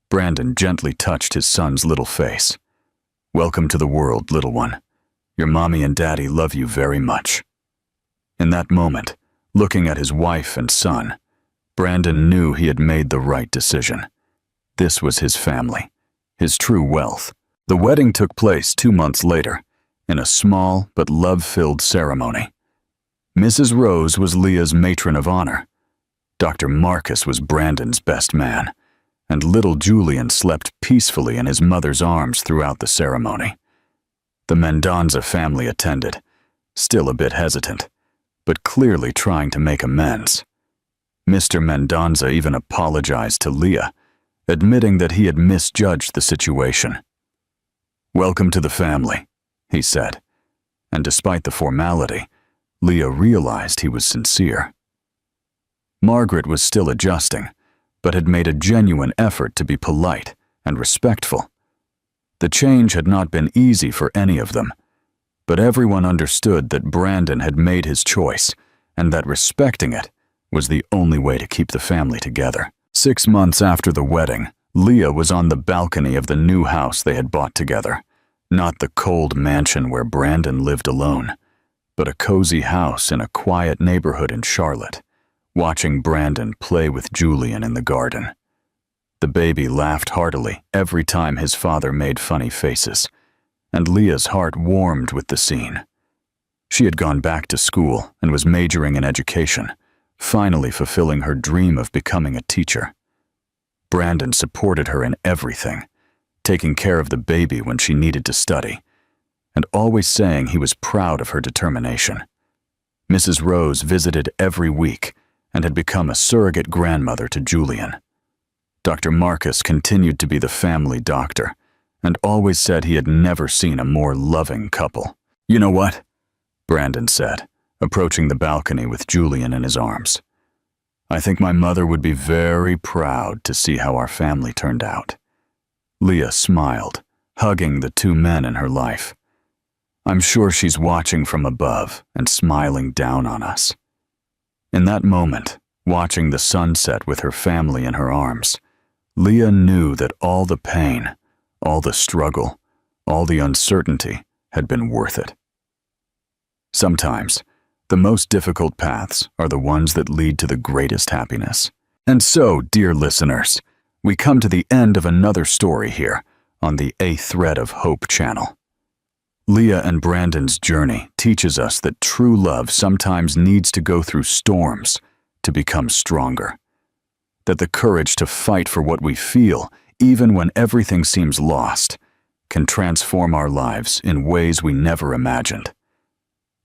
Brandon gently touched his son's little face. "Welcome to the world, little one. Your mommy and daddy love you very much." In that moment, looking at his wife and son, Brandon knew he had made the right decision. This was his family, his true wealth. The wedding took place 2 months later, in a small but love-filled ceremony. Mrs. Rose was Leah's matron of honor. Dr. Marcus was Brandon's best man, and little Julian slept peacefully in his mother's arms throughout the ceremony. The Mendoza family attended, still a bit hesitant, but clearly trying to make amends. Mr. Mendoza even apologized to Leah, admitting that he had misjudged the situation. "Welcome to the family," he said, and despite the formality, Leah realized he was sincere. Margaret was still adjusting, but had made a genuine effort to be polite and respectful. The change had not been easy for any of them, but everyone understood that Brandon had made his choice and that respecting it was the only way to keep the family together. 6 months after the wedding, Leah was on the balcony of the new house they had bought together. Not the cold mansion where Brandon lived alone, but a cozy house in a quiet neighborhood in Charlotte, watching Brandon play with Julian in the garden. The baby laughed heartily every time his father made funny faces, and Leah's heart warmed with the scene. She had gone back to school and was majoring in education, finally fulfilling her dream of becoming a teacher. Brandon supported her in everything, taking care of the baby when she needed to study, and always saying he was proud of her determination. Mrs. Rose visited every week and had become a surrogate grandmother to Julian. Dr. Marcus continued to be the family doctor and always said he had never seen a more loving couple. "You know what?" Brandon said, approaching the balcony with Julian in his arms. "I think my mother would be very proud to see how our family turned out." Leah smiled, hugging the two men in her life. "I'm sure she's watching from above and smiling down on us." In that moment, watching the sunset with her family in her arms, Leah knew that all the pain, all the struggle, all the uncertainty had been worth it. Sometimes, the most difficult paths are the ones that lead to the greatest happiness. And so, dear listeners, we come to the end of another story here on the A Thread of Hope channel. Leah and Brandon's journey teaches us that true love sometimes needs to go through storms to become stronger. That the courage to fight for what we feel, even when everything seems lost, can transform our lives in ways we never imagined.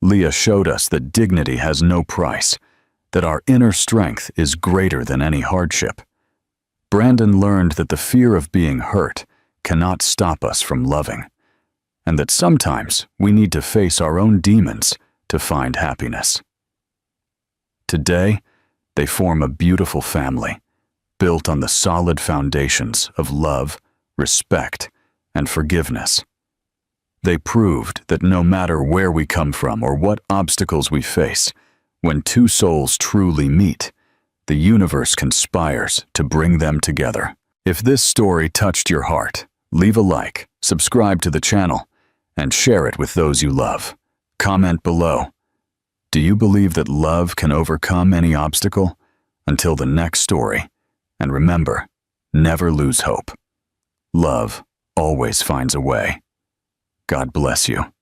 Leah showed us that dignity has no price, that our inner strength is greater than any hardship. Brandon learned that the fear of being hurt cannot stop us from loving, and that sometimes we need to face our own demons to find happiness. Today, they form a beautiful family, built on the solid foundations of love, respect, and forgiveness. They proved that no matter where we come from or what obstacles we face, when two souls truly meet, the universe conspires to bring them together. If this story touched your heart, leave a like, subscribe to the channel, and share it with those you love. Comment below. Do you believe that love can overcome any obstacle? Until the next story, and remember, never lose hope. Love always finds a way. God bless you.